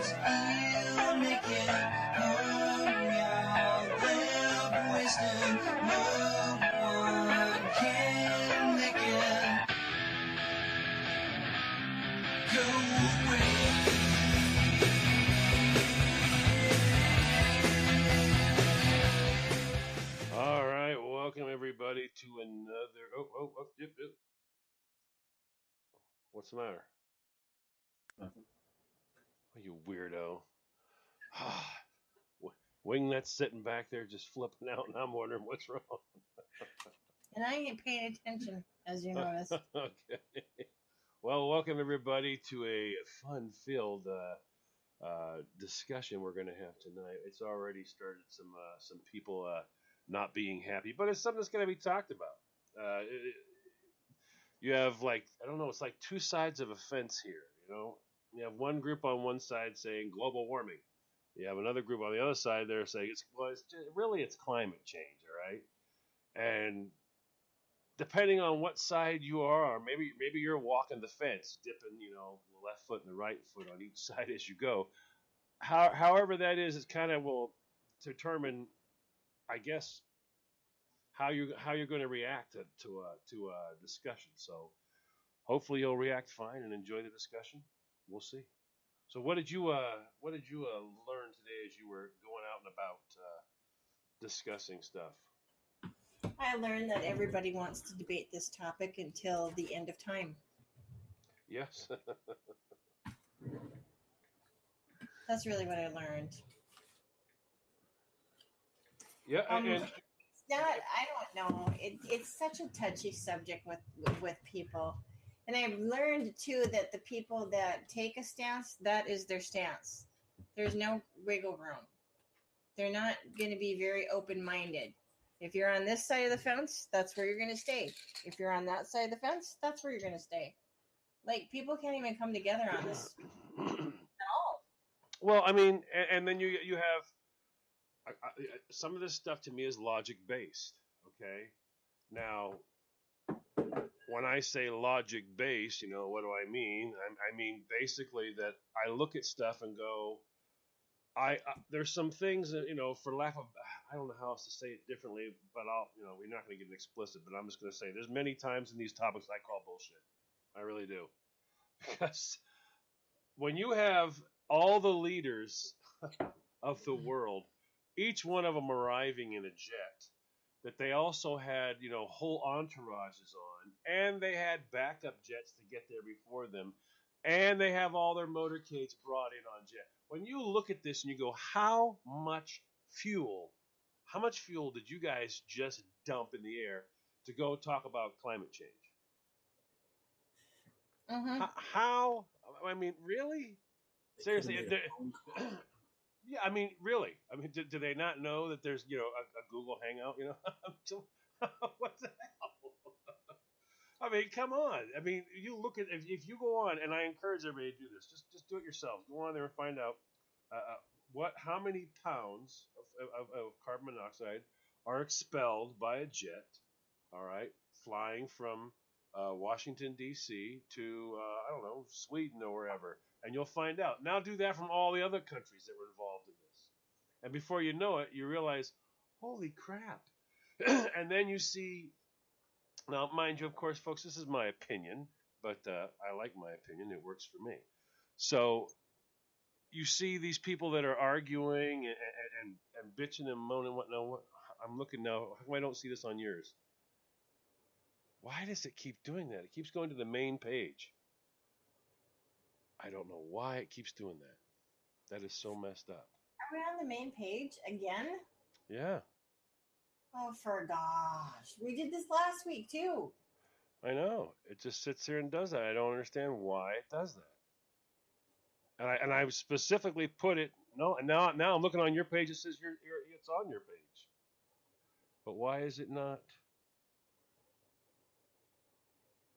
I'll make it home, y'all. Live wasted. No one can make it go away. All right, welcome everybody to another. Yep. What's the matter? Nothing. Oh, you weirdo. Winglet's sitting back there just flipping out, and I'm wondering what's wrong. And I ain't paying attention, as you noticed. Okay. Well, welcome everybody to a fun-filled discussion we're going to have tonight. It's already started some people not being happy, but it's something that's going to be talked about. You have I don't know, it's like two sides of a fence here. You have one group on one side saying global warming. You have another group on the other side there saying it's climate change, all right? And depending on what side you are, maybe you're walking the fence, dipping, the left foot and the right foot on each side as you go. However that is, it kind of will determine, I guess, how you're going to react to a discussion. So hopefully you'll react fine and enjoy the discussion. We'll see. So what did you learn today as you were going out and about discussing stuff? I learned that everybody wants to debate this topic until the end of time. Yes. That's really what I learned. Yeah, It's not. I don't know. It's such a touchy subject with people, and I've learned too that the people that take a stance, that is their stance. There's no wiggle room. They're not going to be very open-minded. If you're on this side of the fence, that's where you're going to stay. If you're on that side of the fence, that's where you're going to stay. Like, people can't even come together on this at all. Well, I mean, and then you have some of this stuff to me is logic based. Okay, now when I say logic based, what do I mean? I mean basically that I look at stuff and go, there's some things that for lack of, I don't know how else to say it differently, but we're not going to get explicit, but I'm just going to say there's many times in these topics I call bullshit. I really do, because when you have all the leaders of the world, each one of them arriving in a jet that they also had, whole entourages on, and they had backup jets to get there before them, and they have all their motorcades brought in on jet. When you look at this and you go, how much fuel did you guys just dump in the air to go talk about climate change? Mm-hmm. How? I mean, really? Seriously? Yeah, I mean, really? I mean, do they not know that there's, a Google Hangout, What the hell? I mean, come on. I mean, you look at, if you go on, and I encourage everybody to do this, just do it yourself. Go on there and find out how many pounds of carbon monoxide are expelled by a jet, all right, flying from Washington, D.C. to, I don't know, Sweden or wherever. And you'll find out. Now do that from all the other countries that were involved in this. And before you know it, you realize, holy crap. And then you see, now mind you, of course, folks, this is my opinion, but I like my opinion. It works for me. So you see these people that are arguing and bitching and moaning. I'm looking now. How come I don't see this on yours? Why does it keep doing that? It keeps going to the main page. I don't know why it keeps doing that. That is so messed up. Are we on the main page again? Yeah. Oh, for gosh. We did this last week, too. I know. It just sits here and does that. I don't understand why it does that. And I specifically put it. No, and now I'm looking on your page. It says it's on your page. But why is it not?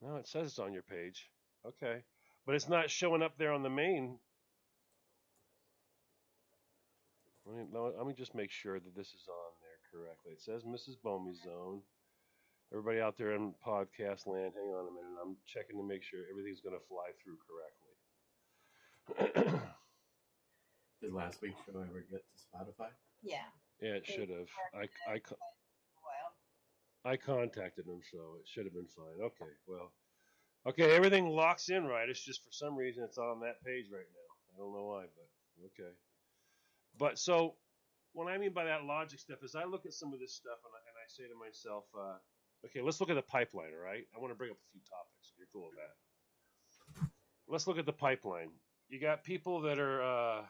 No, it says it's on your page. Okay. But it's not showing up there on the main. Let me just make sure that this is on there correctly. It says Mrs. Bomey's Zone. Everybody out there in podcast land, hang on a minute. I'm checking to make sure everything's going to fly through correctly. Did last week's show ever get to Spotify? Yeah. Yeah, it should have. Well, I contacted them, so it should have been fine. Okay, well, okay, everything locks in right. It's just for some reason it's on that page right now. I don't know why, but okay. But so what I mean by that logic stuff is I look at some of this stuff and I say to myself, okay, let's look at the pipeline, all right? I want to bring up a few topics. If you're cool with that. Let's look at the pipeline. You got people that are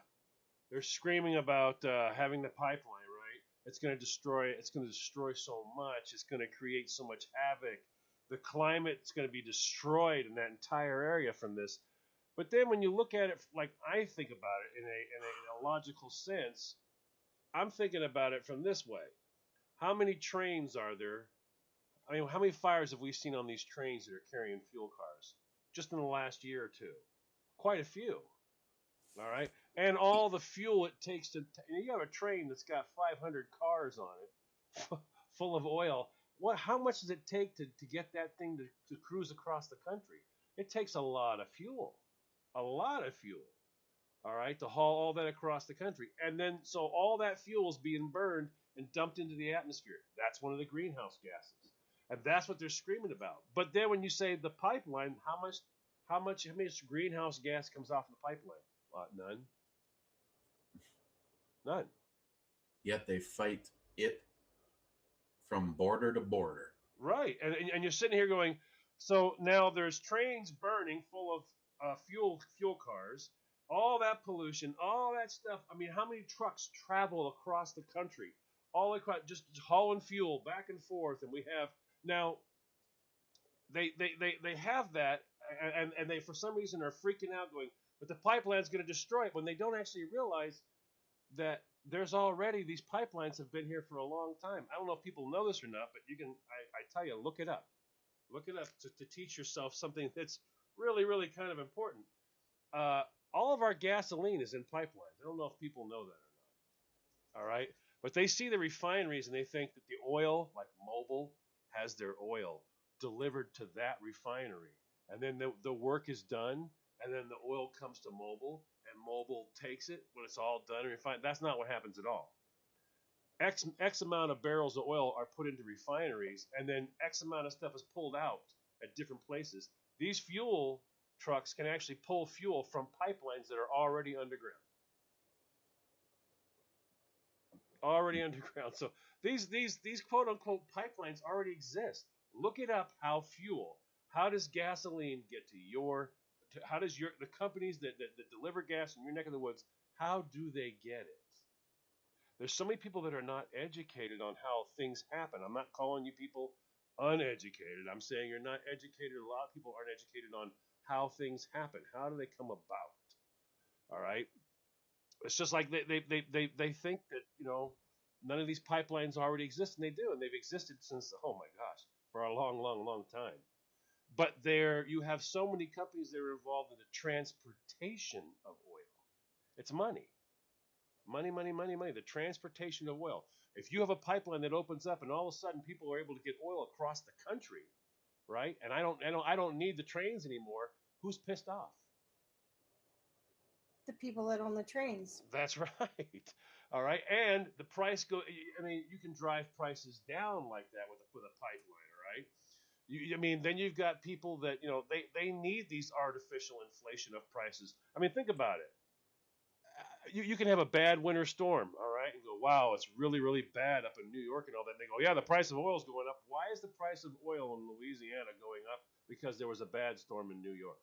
they're screaming about having the pipeline, right? It's going to destroy. It's going to destroy so much. It's going to create so much havoc. The climate's going to be destroyed in that entire area from this. But then when you look at it, like I think about it in a logical sense, I'm thinking about it from this way. How many trains are there? I mean, how many fires have we seen on these trains that are carrying fuel cars just in the last year or two? Quite a few. All right. And all the fuel it takes to, you have a train that's got 500 cars on it full of oil. How much does it take to get that thing to cruise across the country? It takes a lot of fuel. A lot of fuel. All right, to haul all that across the country. And then, so all that fuel is being burned and dumped into the atmosphere. That's one of the greenhouse gases. And that's what they're screaming about. But then when you say the pipeline, how much greenhouse gas comes off the pipeline? None. None. Yet they fight it from border to border. Right. And you're sitting here going, so now there's trains burning full of fuel cars, all that pollution, all that stuff. I mean, how many trucks travel across the country? All across, just hauling fuel back and forth. And we have now they have that, and they for some reason are freaking out, going, but the pipeline's going to destroy it, when they don't actually realize that there's already, these pipelines have been here for a long time. I don't know if people know this or not, but you can, I tell you, look it up. Look it up to teach yourself something that's really, really kind of important. All of our gasoline is in pipelines. I don't know if people know that or not. All right? But they see the refineries and they think that the oil, like Mobil, has their oil delivered to that refinery. And then the work is done, and then the oil comes to Mobil, and Mobil takes it when it's all done and refined. That's not what happens at all. X amount of barrels of oil are put into refineries, and then X amount of stuff is pulled out at different places. These fuel trucks can actually pull fuel from pipelines that are already underground. Already underground. So these quote unquote pipelines already exist. Look it up. How does gasoline get to how does the companies that deliver gas in your neck of the woods, how do they get it? There's so many people that are not educated on how things happen. I'm not calling you people uneducated. I'm saying you're not educated. A lot of people aren't educated on how things happen. How do they come about? All right. It's just like they think that, none of these pipelines already exist, and they do, and they've existed since, oh my gosh, for a long, long, long time. But you have so many companies that are involved in the transportation of oil. It's money. Money, money, money, money. The transportation of oil. If you have a pipeline that opens up and all of a sudden people are able to get oil across the country, right? And I don't need the trains anymore. Who's pissed off? the people that own the trains. That's right. All right. And the price you can drive prices down like that with a pipeline, all right? Then you've got people that, they need these artificial inflation of prices. I mean, think about it. You can have a bad winter storm, all right, and go, wow, it's really, really bad up in New York and all that. And they go, yeah, the price of oil is going up. Why is the price of oil in Louisiana going up? Because there was a bad storm in New York.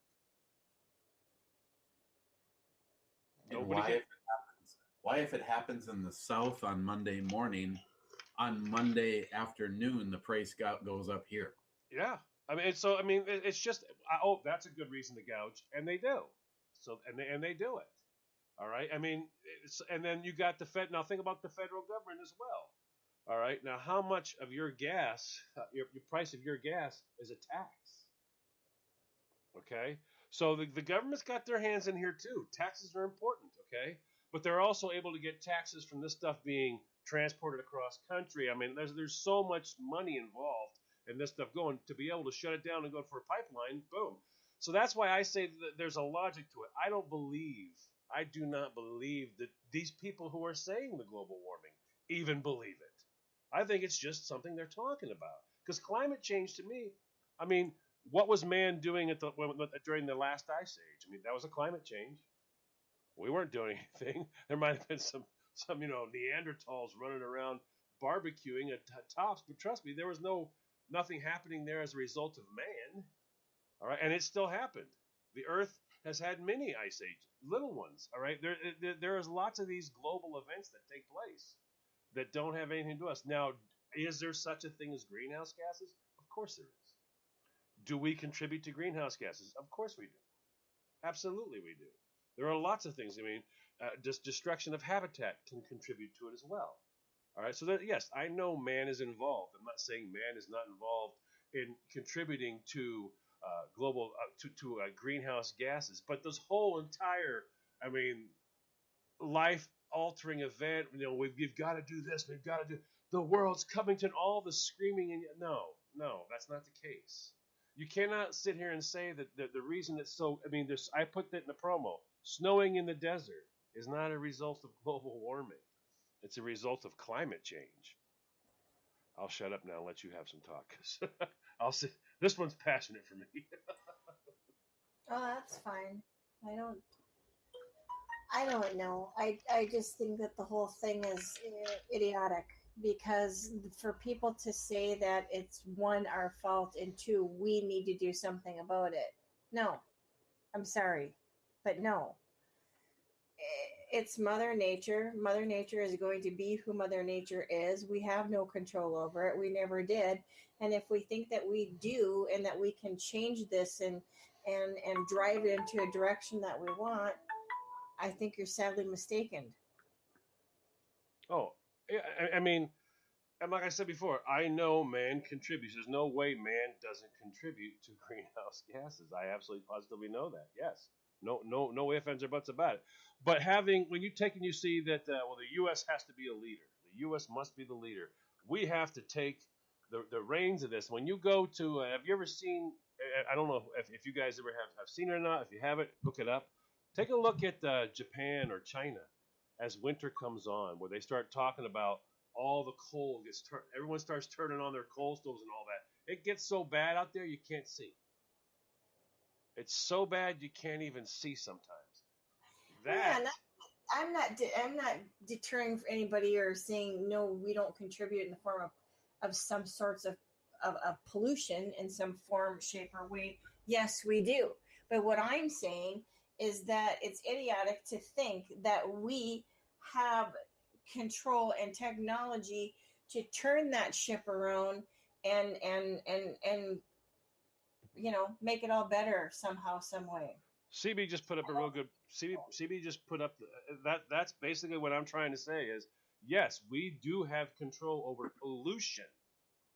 And why if it happens in the South on Monday morning, on Monday afternoon, the price goes up here? Yeah. It's just, that's a good reason to gouge. And they do. So, and they do it. All right. And then you got the Fed. Now think about the federal government as well. All right. Now, how much of your gas, your price of your gas is a tax? Okay. So the government's got their hands in here too. Taxes are important. Okay. But they're also able to get taxes from this stuff being transported across country. There's so much money involved in this stuff going to be able to shut it down and go for a pipeline. Boom. So that's why I say that there's a logic to it. I don't believe I do not believe that these people who are saying the global warming even believe it. I think it's just something they're talking about. Because climate change, to me, I mean, what was man doing during the last ice age? I mean, that was a climate change. We weren't doing anything. There might have been some Neanderthals running around barbecuing at tops, but trust me, there was nothing happening there as a result of man. All right, and it still happened. The Earth has had many ice ages, little ones. All right, there is lots of these global events that take place that don't have anything to do with us. Now, is there such a thing as greenhouse gases? Of course there is. Do we contribute to greenhouse gases? Of course we do. Absolutely we do. There are lots of things. I mean, just destruction of habitat can contribute to it as well. All right, so yes, I know man is involved. I'm not saying man is not involved in contributing to global to greenhouse gases, but this whole entire, I mean, life altering event. We've got to do this. We've got to do. The world's coming to all the screaming and no, that's not the case. You cannot sit here and say that the reason it's so. I mean, I put that in the promo. Snowing in the desert is not a result of global warming. It's a result of climate change. I'll shut up now and let you have some talk. I'll say this one's passionate for me. Oh, that's fine. I don't know. I just think that the whole thing is idiotic, because for people to say that it's one, our fault, and two, we need to do something about it. No, I'm sorry, but no. It's Mother Nature. Mother Nature is going to be who Mother Nature is. We have no control over it. We never did. And if we think that we do and that we can change this and drive it into a direction that we want, I think you're sadly mistaken. Oh, I mean, and like I said before, I know man contributes. There's no way man doesn't contribute to greenhouse gases. I absolutely positively know that. Yes. No ifs, ands, or buts about it. But when you see that, the U.S. has to be a leader. The U.S. must be the leader. We have to take the reins of this. When you go to, have you ever seen, I don't know if you guys ever have seen it or not. If you haven't, look it up. Take a look at Japan or China as winter comes on, where they start talking about all the coal everyone starts turning on their coal stoves and all that. It gets so bad out there you can't see. It's so bad you can't even see sometimes. I'm not deterring for anybody or saying no, we don't contribute in the form of some sorts of pollution in some form, shape, or way. Yes, we do. But what I'm saying is that it's idiotic to think that we have control and technology to turn that ship around and make it all better somehow, some way. CB just put up a real good. CB just put up that's basically what I'm trying to say is yes, we do have control over pollution.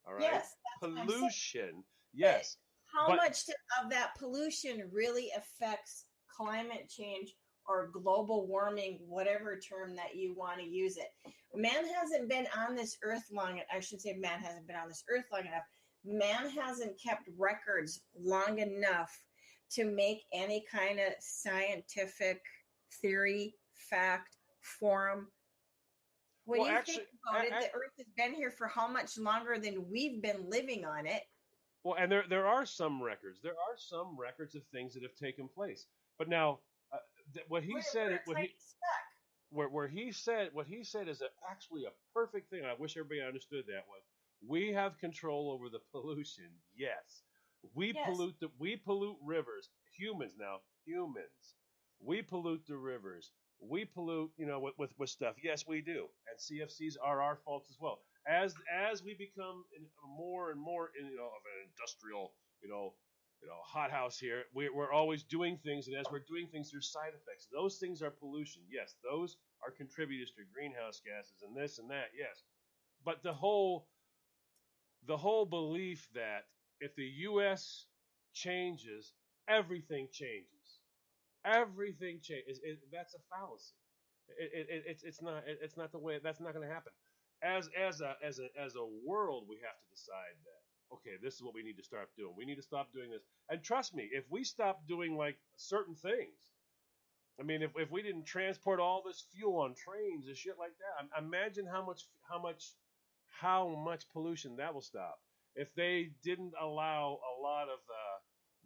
All right, yes, pollution. Yes, how much of that pollution really affects climate change or global warming, whatever term that you want to use it? Man hasn't been on this earth long. I should say, man hasn't been on this earth long enough. Man hasn't kept records long enough to make any kind of scientific theory, fact, forum. When you think about it, the Earth has been here for how much longer than we've been living on it? Well, and there are some records. There are some records of things that have taken place. But now, what he said is actually a perfect thing. I wish everybody understood that was we have control over the pollution. Yes. We pollute rivers. Humans. We pollute the rivers. We pollute, with stuff. Yes, we do. And CFCs are our faults as well. As we become more and more of an industrial, hothouse here, we're always doing things, and as we're doing things, there's side effects. Those things are pollution. Yes, those are contributors to greenhouse gases and this and that. Yes, but the whole belief that if the U.S. changes, everything changes. Everything changes. That's a fallacy. It's not the way. That's not going to happen. As a world, we have to decide that okay, this is what we need to start doing. We need to stop doing this. And trust me, if we stop doing like certain things, I mean, if we didn't transport all this fuel on trains and shit like that, imagine how much pollution that will stop. If they didn't allow a lot of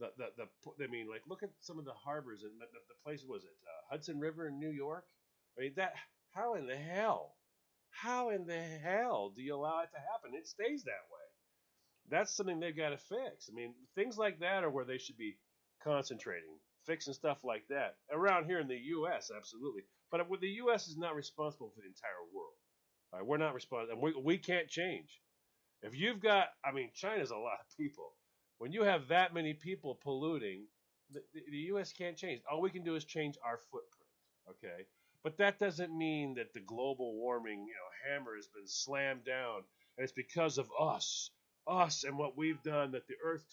I mean, like look at some of the harbors and the place was it Hudson River in New York. I mean that how in the hell do you allow it to happen? It stays that way. That's something they've got to fix. I mean, things like that are where they should be concentrating, fixing stuff like that. Around here in the U.S., absolutely. But the U.S. is not responsible for the entire world. All right, we're not responsible. We can't change. If you've got, I mean, China's a lot of people. When you have that many people polluting, the U.S. can't change. All we can do is change our footprint. Okay, but that doesn't mean that the global warming, hammer has been slammed down, and it's because of us and what we've done that the Earth,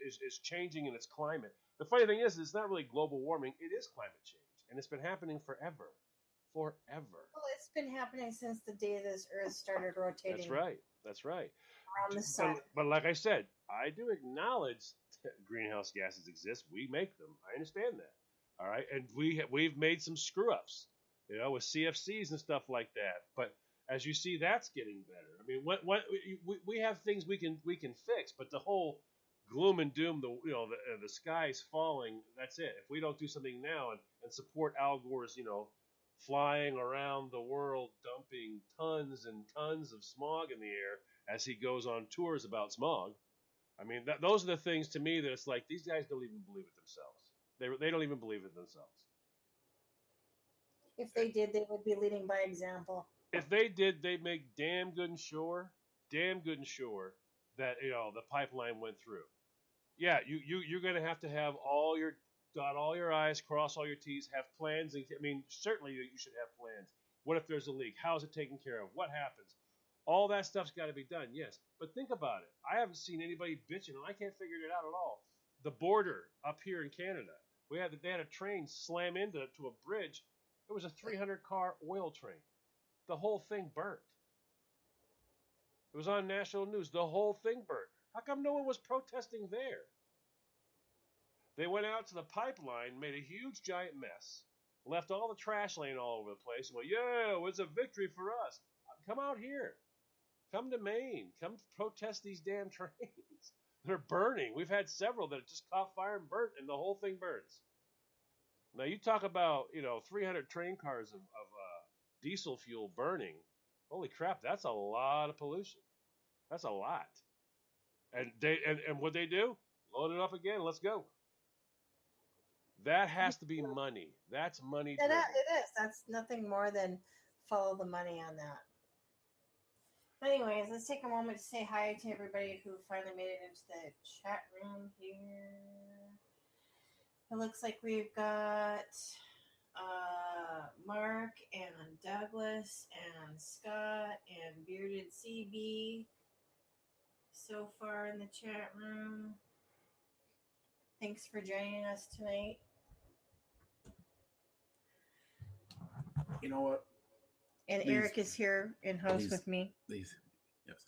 is changing in its climate. The funny thing is, it's not really global warming; it is climate change, and it's been happening forever. Well, it's been happening since the day this Earth started rotating. That's right. That's right. Around the sun. But like I said, I do acknowledge that greenhouse gases exist. We make them. I understand that. All right, and we've made some screw ups, with CFCs and stuff like that. But as you see, that's getting better. I mean, we have things we can fix, but the whole gloom and doom, the sky's falling. That's it. If we don't do something now and support Al Gore's, flying around the world dumping tons and tons of smog in the air as he goes on tours about smog. I mean, those are the things to me that it's like these guys don't even believe it themselves. They don't even believe it themselves. If they did, they would be leading by example. If they did, they'd make damn good and sure that the pipeline went through. Yeah, you're going to have all your dot all your I's, cross all your T's, have plans. I mean, certainly you should have plans. What if there's a leak? How's it taken care of? What happens? All that stuff's got to be done, yes. But think about it. I haven't seen anybody bitching, and I can't figure it out at all. The border up here in Canada, they had a train slam into a bridge. It was a 300-car oil train. The whole thing burnt. It was on national news. The whole thing burnt. How come no one was protesting there? They went out to the pipeline, made a huge giant mess, left all the trash laying all over the place, and went, yeah, it's a victory for us. Come out here. Come to Maine. Come protest these damn trains. They're burning. We've had several that just caught fire and burnt, and the whole thing burns. Now, you talk about, 300 train cars of diesel fuel burning. Holy crap, that's a lot of pollution. That's a lot. And what they do? Load it up again. Let's go. That has to be money. That's money driven. It is. That's nothing more than follow the money on that. But anyways, let's take a moment to say hi to everybody who finally made it into the chat room here. It looks like we've got Mark and Douglas and Scott and Bearded CB so far in the chat room. Thanks for joining us tonight. You know what? And Eric is here in house with me. Yes.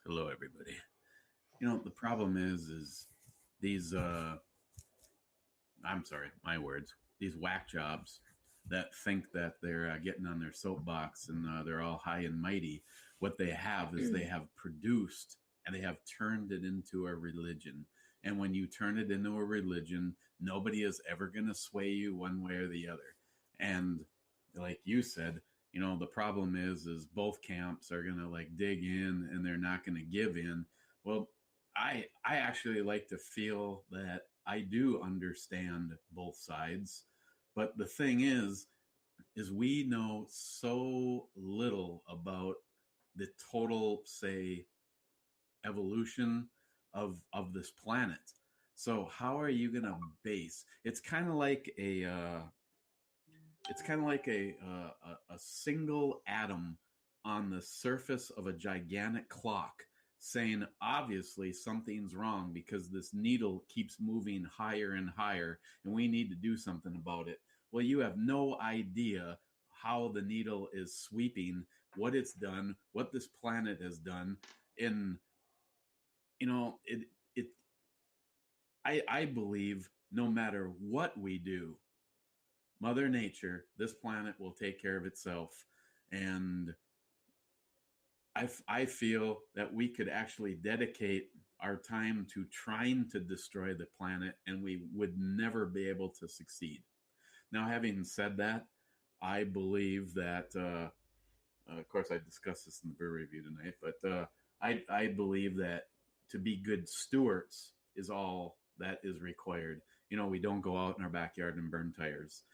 Hello, everybody. The problem is these, I'm sorry, my words, these whack jobs that think that they're getting on their soapbox and they're all high and mighty. What they have is they have produced and they have turned it into a religion. And when you turn it into a religion, nobody is ever going to sway you one way or the other. And like you said, the problem is both camps are going to dig in and they're not going to give in. Well, I actually like to feel that I do understand both sides. But the thing is we know so little about the total, say, evolution of this planet. So how are you going to base? It's kind of like a single atom on the surface of a gigantic clock saying, obviously something's wrong because this needle keeps moving higher and higher and we need to do something about it. Well, you have no idea how the needle is sweeping, what it's done, what this planet has done. I believe no matter what we do, Mother Nature, this planet will take care of itself. And I feel that we could actually dedicate our time to trying to destroy the planet and we would never be able to succeed. Now, having said that, I believe that, of course, I discussed this in the brew review tonight, but I believe that to be good stewards is all that is required. We don't go out in our backyard and burn tires.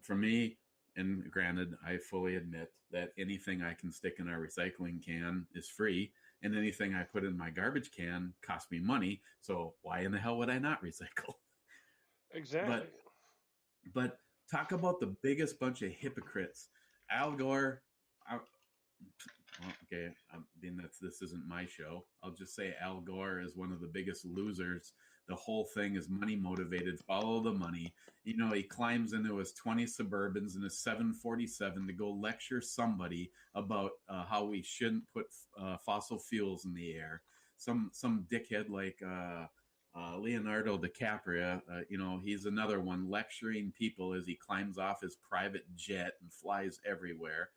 For me, and granted, I fully admit that anything I can stick in our recycling can is free, and anything I put in my garbage can costs me money. So why in the hell would I not recycle? Exactly. But talk about the biggest bunch of hypocrites. Al Gore. Okay, being that this isn't my show, I'll just say Al Gore is one of the biggest losers. The whole thing is money motivated. Follow the money. He climbs into his 20 Suburbans and his 747 to go lecture somebody about how we shouldn't put fossil fuels in the air. Some dickhead like Leonardo DiCaprio, he's another one lecturing people as he climbs off his private jet and flies everywhere.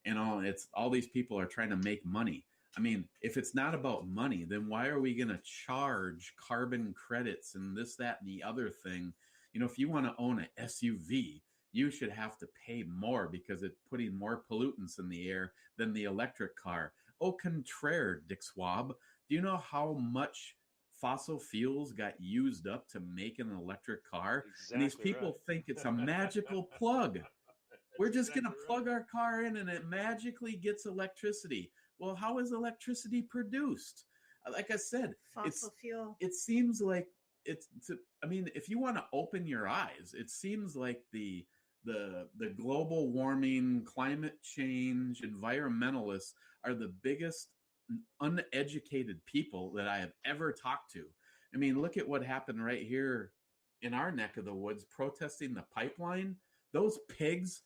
It's all these people are trying to make money. I mean, if it's not about money, then why are we going to charge carbon credits and this, that, and the other thing? If you want to own an SUV, you should have to pay more because it's putting more pollutants in the air than the electric car. Au contraire, Dick Swab, do you know how much fossil fuels got used up to make an electric car? Exactly. And these people think it's a magical plug. We're just going to plug our car in and it magically gets electricity. Well, how is electricity produced? Like I said, Fossil fuel. It seems like if you want to open your eyes, it seems like the global warming, climate change, environmentalists are the biggest uneducated people that I have ever talked to. I mean, look at what happened right here in our neck of the woods protesting the pipeline. Those pigs.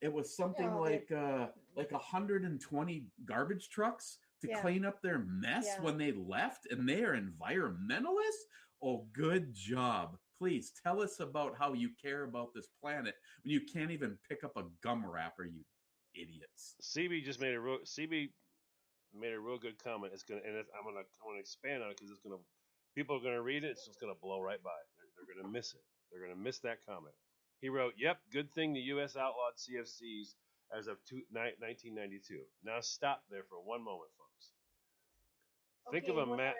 It was something like 120 garbage trucks to clean up their mess when they left, and they are environmentalists? Oh, good job. Please tell us about how you care about this planet when you can't even pick up a gum wrapper, you idiots. CB made a real good comment. I'm gonna expand on it because people are gonna read it. It's just gonna blow right by. They're gonna miss it. They're gonna miss that comment. He wrote, "Yep, good thing the U.S. outlawed CFCs as of 1992." Now stop there for one moment, folks. Think of a map.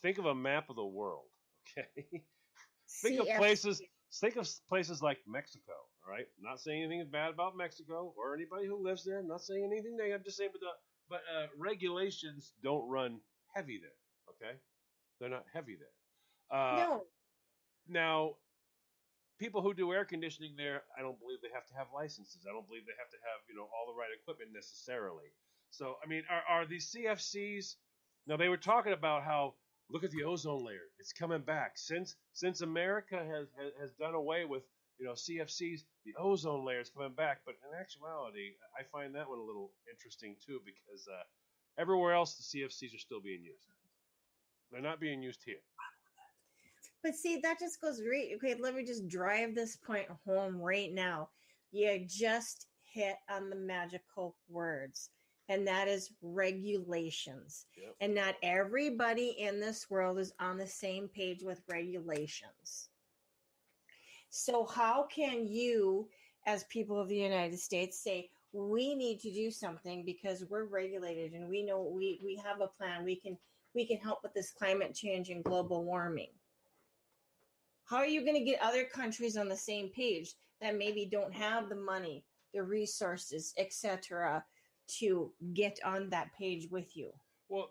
Think of a map of the world. Okay. Think of places like Mexico. All right. Not saying anything bad about Mexico or anybody who lives there. I'm not saying anything negative. I'm just saying, but regulations don't run heavy there. Okay. They're not heavy there. No. Now, people who do air conditioning there, I don't believe they have to have licenses. I don't believe they have to have all the right equipment necessarily. So I mean, are these CFCs? Now they were talking about how look at the ozone layer. It's coming back since America has done away with CFCs. The ozone layer is coming back. But in actuality, I find that one a little interesting too because everywhere else the CFCs are still being used. They're not being used here. But see, that just goes okay. Let me just drive this point home right now. You just hit on the magical words, and that is regulations. Yep. And not everybody in this world is on the same page with regulations. So how can you, as people of the United States, say we need to do something because we're regulated and we know we have a plan. We can help with this climate change and global warming. How are you going to get other countries on the same page that maybe don't have the money, the resources, etc., to get on that page with you? Well,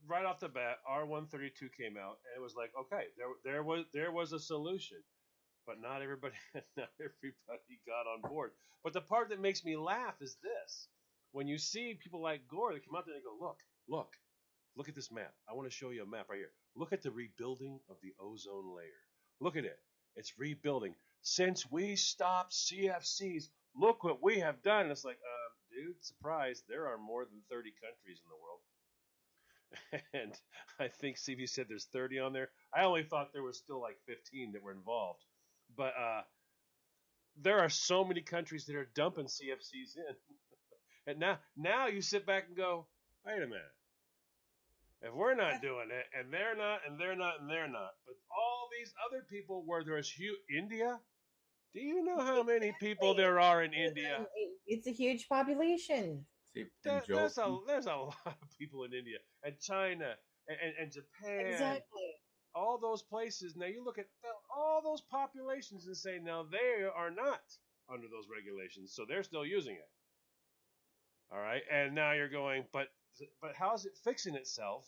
right off the bat, R132 came out, and it was like, okay, there was a solution, but not everybody got on board. But the part that makes me laugh is this: when you see people like Gore, they come out there and they go, look at this map. I want to show you a map right here. Look at the rebuilding of the ozone layer. Look at it. It's rebuilding. Since we stopped CFCs, look what we have done. And it's like, dude, surprise, there are more than 30 countries in the world. And I think CV said there's 30 on there. I only thought there was still like 15 that were involved. But there are so many countries that are dumping CFCs in, and now you sit back and go, wait a minute. If we're not doing it, and they're not, and they're not, and they're not, but all these other people where there's huge India, do you know how many people there are in India? It's a huge population. See, and Joe, There's a lot of people in India and China and Japan, Exactly. all those places. Now you look at all those populations and say, now they are not under those regulations, so they're still using it. All right, and now you're going, but how's it fixing itself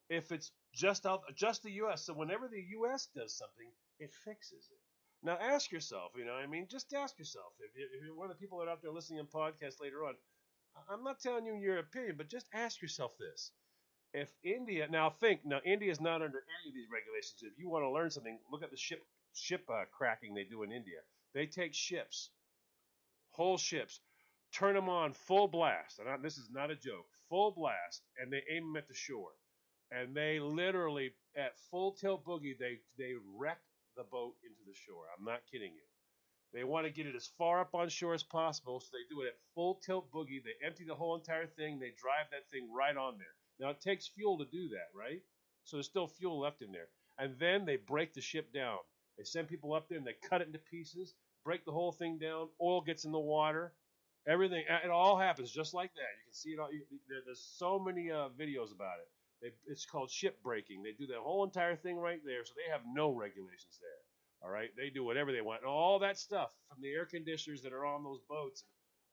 if it's just the U.S.? So whenever the U.S. does something, it fixes it. Now ask yourself, just ask yourself if you're one of the people that are out there listening on podcasts later on. I'm not telling you your opinion, but just ask yourself this: if India now India is not under any of these regulations. If you want to learn something, look at the ship cracking they do in India. They take ships, whole ships, turn them on full blast. And this is not a joke, full blast, and they aim them at the shore. And they literally, at full tilt boogie, they wreck the boat into the shore. I'm not kidding you. They want to get it as far up on shore as possible, so they do it at full tilt boogie. They empty the whole entire thing. They drive that thing right on there. Now, it takes fuel to do that, right? So there's still fuel left in there. And then they break the ship down. They send people up there, and they cut it into pieces, break the whole thing down. Oil gets in the water. Everything, it all happens just like that. You can see it all. There's so many videos about it. It's called ship breaking. They do that whole entire thing right there, so they have no regulations there. All right, they do whatever they want, and all that stuff from the air conditioners that are on those boats,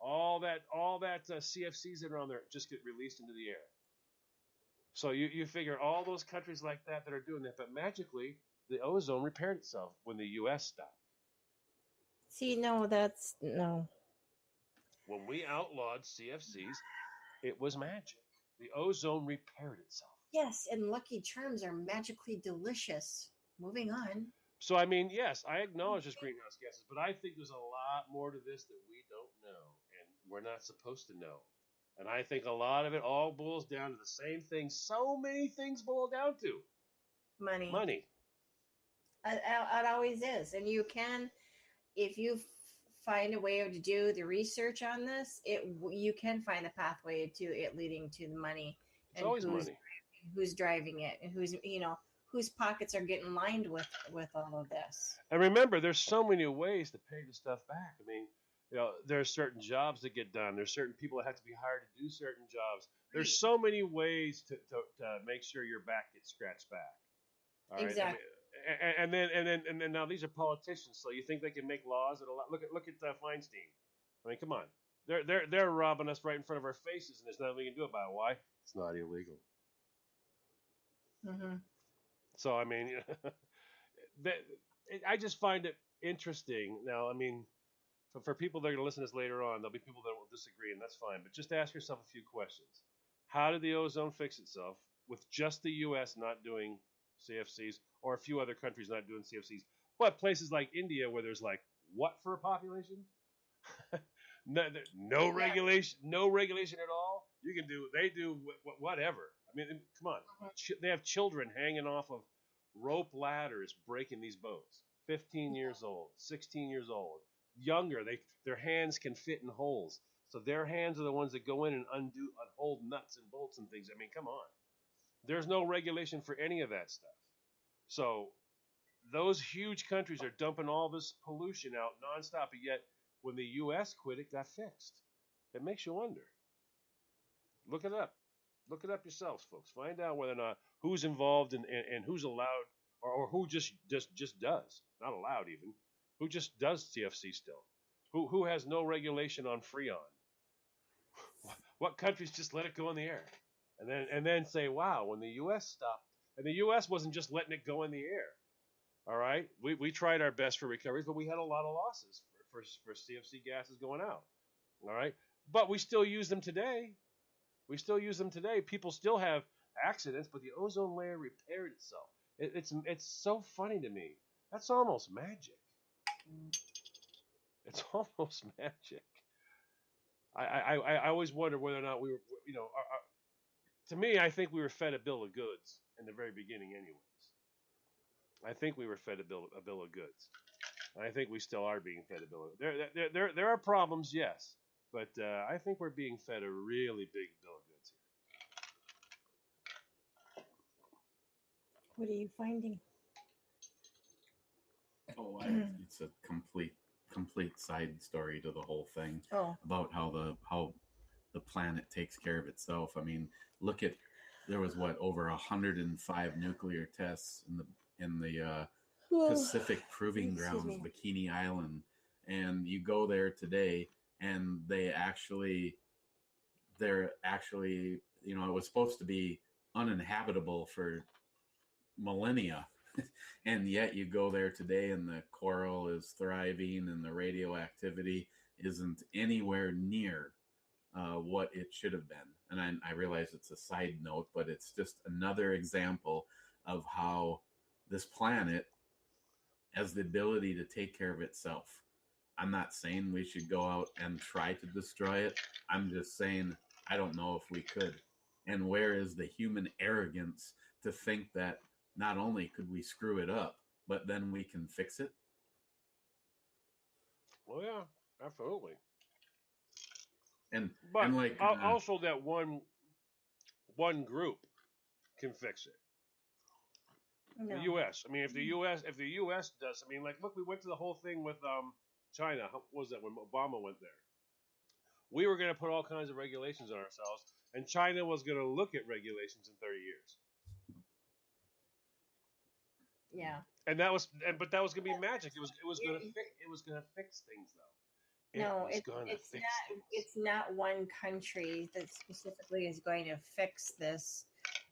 and all that CFCs that are on there just get released into the air. So you figure all those countries like that are doing that, but magically the ozone repaired itself when the U.S. stopped. See, no, that's no. When we outlawed CFCs, it was magic. The ozone repaired itself. Yes, and Lucky Charms are magically delicious. Moving on. So, yes, I acknowledge there's greenhouse gases, but I think there's a lot more to this that we don't know, and we're not supposed to know. And I think a lot of it all boils down to the same thing so many things boil down to. Money. It always is. And you can, if you find a way to do the research on this, you can find a pathway to it leading to the money. It's always money. Who's driving it, and whose pockets are getting lined with all of this. And remember, there's so many ways to pay the stuff back. There are certain jobs that get done. There's certain people that have to be hired to do certain jobs. There's so many ways to make sure your back gets scratched back. All right? Exactly. And then now these are politicians, so you think they can make laws that allow? Look at Feinstein. Come on, they're robbing us right in front of our faces, and there's nothing we can do about it. Why? It's not illegal. Mm-hmm. So I just find it interesting. Now, for people that are going to listen to this later on, there'll be people that will disagree, and that's fine. But just ask yourself a few questions. How did the ozone fix itself with just the U.S. not doing CFCs, or a few other countries not doing CFCs? But places like India, where there's what for a population? no regulation at all. They do whatever. Come on. They have children hanging off of rope ladders breaking these boats. 15 years old, 16 years old, younger. Their hands can fit in holes. So their hands are the ones that go in and unhold nuts and bolts and things. Come on. There's no regulation for any of that stuff. So those huge countries are dumping all this pollution out nonstop, but yet when the U.S. quit, it got fixed. It makes you wonder. Look it up. Look it up yourselves, folks. Find out whether or not who's involved and who's allowed, or who just does, not allowed even, who just does CFC still, who has no regulation on Freon. What countries just let it go in the air, and then say, wow, when the U.S. stopped, and the U.S. wasn't just letting it go in the air. All right, we tried our best for recoveries, but we had a lot of losses for CFC gases going out. All right, but we still use them today. People still have accidents, but the ozone layer repaired itself. It's so funny to me. That's almost magic. It's almost magic. I always wonder whether or not we were, to me, I think we were fed a bill of goods in the very beginning anyways. I think we were fed a bill of goods. I think we still are being fed a bill. There are problems, yes, but I think we're being fed a really big bill of goods What are you finding? Oh, it's a complete side story to the whole thing Oh, about how the planet takes care of itself. I mean, look at there was what over 105 nuclear tests in the Pacific Proving excuse Grounds, me. Bikini Island, and you go there today, and they're actually it was supposed to be uninhabitable for millennia. And yet you go there today and the coral is thriving and the radioactivity isn't anywhere near what it should have been. And I realize it's a side note, but it's just another example of how this planet has the ability to take care of itself. I'm not saying we should go out and try to destroy it. I'm just saying I don't know if we could. And where is the human arrogance to think that not only could we screw it up, but then we can fix it? here. Well, yeah, absolutely. And But and like also that one group can fix it. No. The U.S. I mean, if the U.S. does, I mean, like, look, we went to the whole thing with China. How was that when Obama went there? We were going to put all kinds of regulations on ourselves, and China was going to look at regulations in 30 years. Yeah. And but that was going to be magic. It was going to fix things though. No, It was going to it's fix not. things. It's not one country that specifically is going to fix this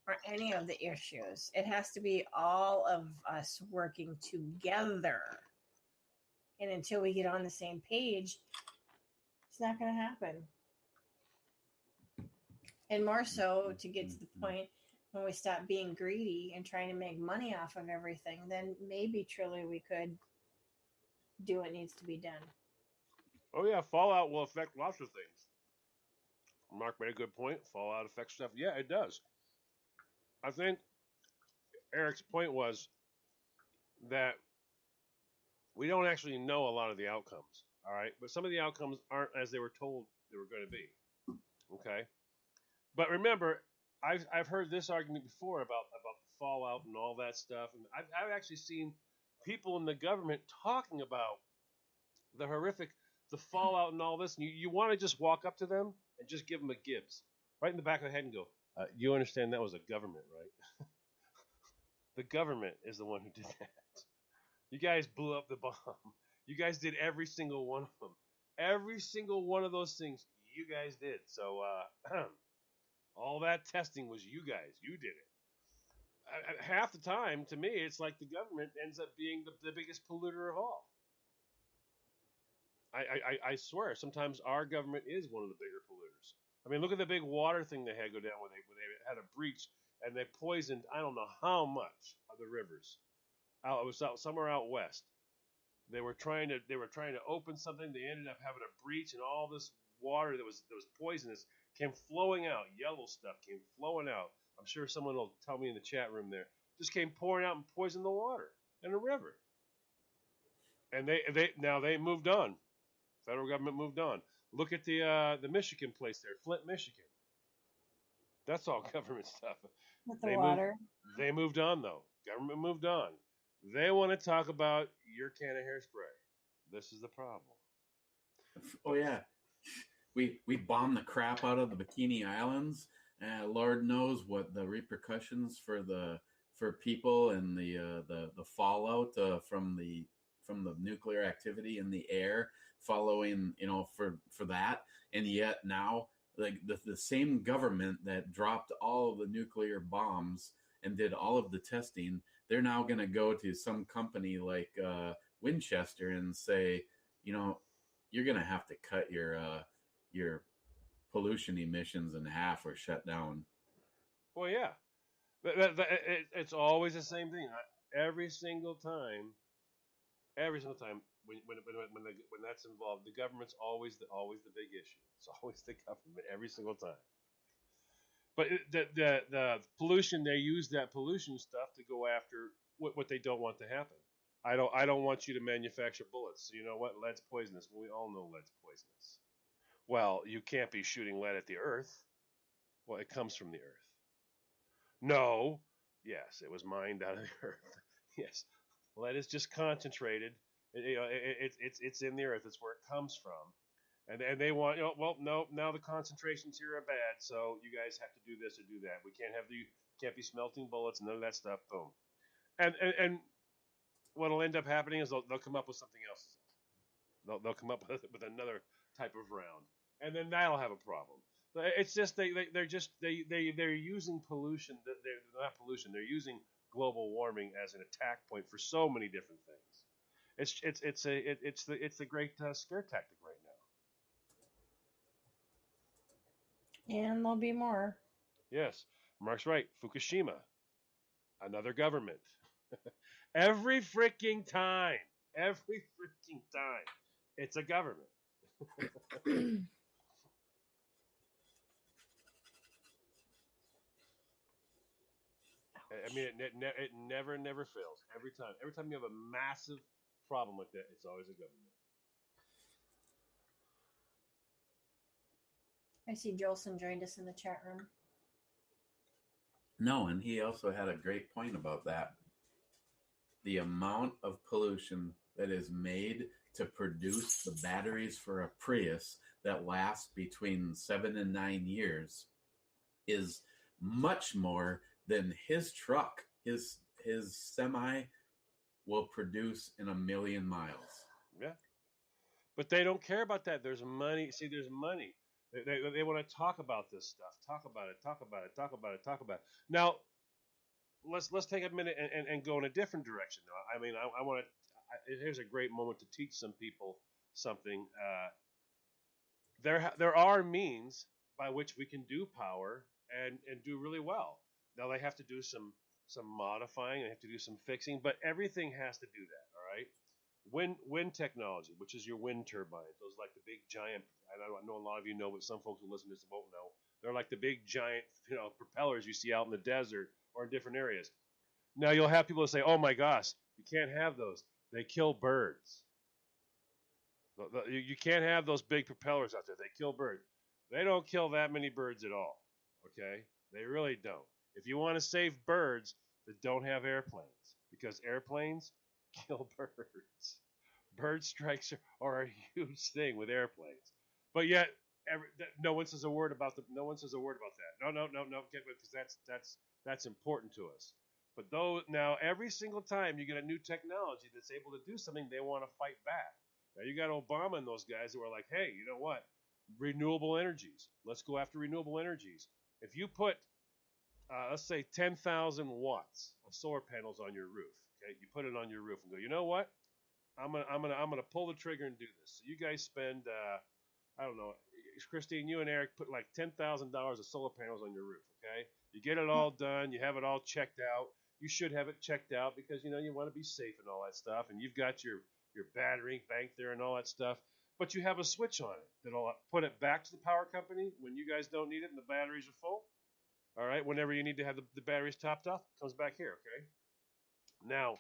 or any of the issues. It has to be all of us working together. And until we get on the same page, it's not going to happen. And more so to get to the point when we stop being greedy and trying to make money off of everything, then maybe truly we could do what needs to be done. Oh yeah, fallout will affect lots of things. Mark made a good point. Fallout affects stuff. Yeah, it does. I think Eric's point was that we don't actually know a lot of the outcomes. All right, but some of the outcomes aren't as they were told they were going to be. Okay, but remember, I've heard this argument before about the fallout and all that stuff, and I've actually seen people in the government talking about the fallout and all this, and you want to just walk up to them and just give them a Gibbs right in the back of the head and go, "You understand that was a government, right? The government is the one who did that. You guys blew up the bomb. You guys did every single one of them. Every single one of those things you guys did. So all that testing was you guys. You did it. Half the time, to me, it's like the government ends up being the biggest polluter of all. I swear, sometimes our government is one of the bigger polluters. I mean, look at the big water thing they had go down when they had a breach and they poisoned I don't know how much of the rivers. It was somewhere out west. They were trying to open something. They ended up having a breach, and all this water that was poisonous came flowing out. Yellow stuff came flowing out. I'm sure someone will tell me in the chat room there. Just came pouring out and poisoned the water in the river. And they moved on. Federal government moved on. Look at the Michigan place there, Flint, Michigan. That's all government stuff. With the water. They moved on though. Government moved on. They want to talk about your can of hairspray. This is the problem. Oh yeah, we bombed the crap out of the Bikini Islands. Lord knows what the repercussions for people and the fallout from the nuclear activity in the air following for that. And yet now like the same government that dropped all of the nuclear bombs and did all of the testing, they're now going to go to some company like Winchester and say, you're going to have to cut your pollution emissions in half or shut down. Well, yeah, it's always the same thing. Every single time when that's involved, the government's always the big issue. It's always the government every single time. But the pollution, they use that pollution stuff to go after what they don't want to happen. I don't want you to manufacture bullets. So you know what? Lead's poisonous. Well, we all know lead's poisonous. Well, you can't be shooting lead at the earth. Well, it comes from the earth. No. Yes, it was mined out of the earth. Yes. Lead is just concentrated. It's in the earth. It's where it comes from. And they want, well, no, now the concentrations here are bad, so you guys have to do this or do that. We can't be smelting bullets, none of that stuff. Boom. And what'll end up happening is they'll come up with something else. They'll come up with another type of round, and then that'll have a problem. It's just they're using pollution. They're not pollution. They're using global warming as an attack point for so many different things. It's the great scare tactic right now. And there'll be more. Yes, Mark's right. Fukushima, another government. Every freaking time, it's a government. I mean, it never fails. Every time you have a massive problem like that, it's always a government. I see Jolson joined us in the chat room. No, and he also had a great point about that. The amount of pollution that is made to produce the batteries for a Prius that lasts between 7 and 9 years is much more than his truck, his semi will produce in 1,000,000 miles. Yeah. But they don't care about that. There's money. See, there's money. They want to talk about this stuff. Talk about it. Now, let's take a minute and go in a different direction. Now, I mean, I want to. Here's a great moment to teach some people something. There are means by which we can do power and do really well. Now they have to do some modifying. They have to do some fixing, but everything has to do that. All right. Wind technology, which is your wind turbines, those like the big giant. I know a lot of you know, but some folks who listen to this won't know. They're like the big giant, propellers you see out in the desert or in different areas. Now you'll have people say, "Oh my gosh, you can't have those. They kill birds. You can't have those big propellers out there. They kill birds. They don't kill that many birds at all. Okay, they really don't. If you want to save birds, then don't have airplanes because airplanes kill birds. Bird strikes are a huge thing with airplanes, but yet no one says a word about that. No, because that's important to us. But now every single time you get a new technology that's able to do something, they want to fight back. Now you got Obama and those guys who are like, hey, you know what? Renewable energies. Let's go after renewable energies. If you put let's say 10,000 watts of solar panels on your roof. Okay, you put it on your roof and go. You know what? I'm gonna pull the trigger and do this. So you guys spend I don't know, Christine, you and Eric put like $10,000 of solar panels on your roof. Okay, you get it all done. You have it all checked out. You should have it checked out because you want to be safe and all that stuff. And you've got your battery bank there and all that stuff. But you have a switch on it that'll put it back to the power company when you guys don't need it and the batteries are full. All right, whenever you need to have the batteries topped off, it comes back here, okay? Now,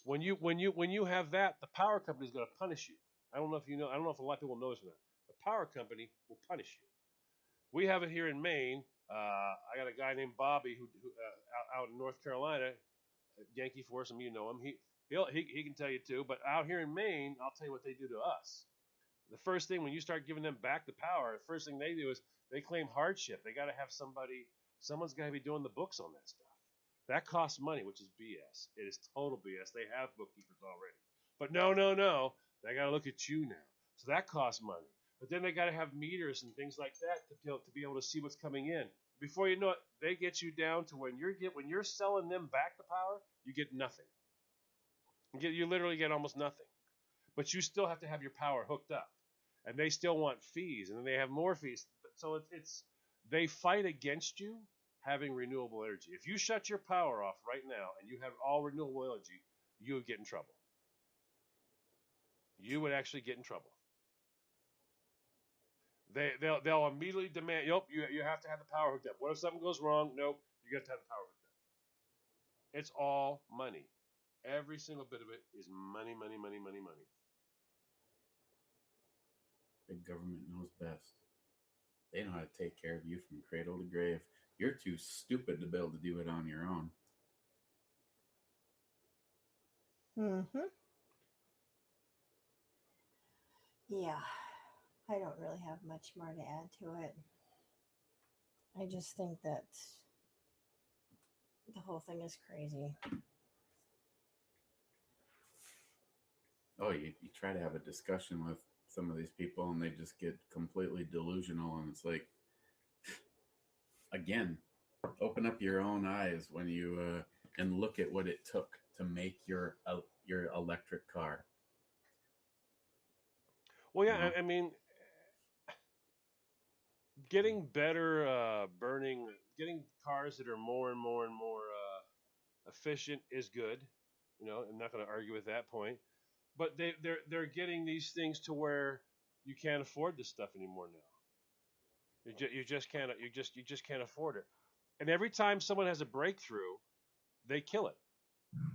when you have that, the power company is going to punish you. I don't know if you know. I don't know if a lot of people know this or not. The power company will punish you. We have it here in Maine. I got a guy named Bobby who out in North Carolina, Yankee for some of you know him. He can tell you too. But out here in Maine, I'll tell you what they do to us. The first thing when you start giving them back the power, the first thing they do is they claim hardship. They got to have someone's got to be doing the books on that stuff. That costs money, which is BS. It is total BS. They have bookkeepers already. But no. They got to look at you now. So that costs money. But then they got to have meters and things like that to be able to see what's coming in. Before you know it, they get you down to when you're selling them back the power, you get nothing. You literally get almost nothing. But you still have to have your power hooked up. And they still want fees, and then they have more fees. So they fight against you having renewable energy. If you shut your power off right now and you have all renewable energy, you would get in trouble. You would actually get in trouble. They'll immediately demand, you have to have the power hooked up. What if something goes wrong? Nope, you got to have the power hooked up. It's all money. Every single bit of it is money, money, money, money, money. Big government knows best. They know how to take care of you from cradle to grave. You're too stupid to be able to do it on your own. Mm-hmm. Yeah, I don't really have much more to add to it. I just think that the whole thing is crazy. Oh, you try to have a discussion with some of these people and they just get completely delusional. And it's like, again, open up your own eyes when you and look at what it took to make your electric car. Well, yeah, You know? I mean, getting better getting cars that are more and more and more efficient is good. I'm not going to argue with that point. But they're getting these things to where you can't afford this stuff anymore now. You just can't you just can't afford it. And every time someone has a breakthrough, they kill it.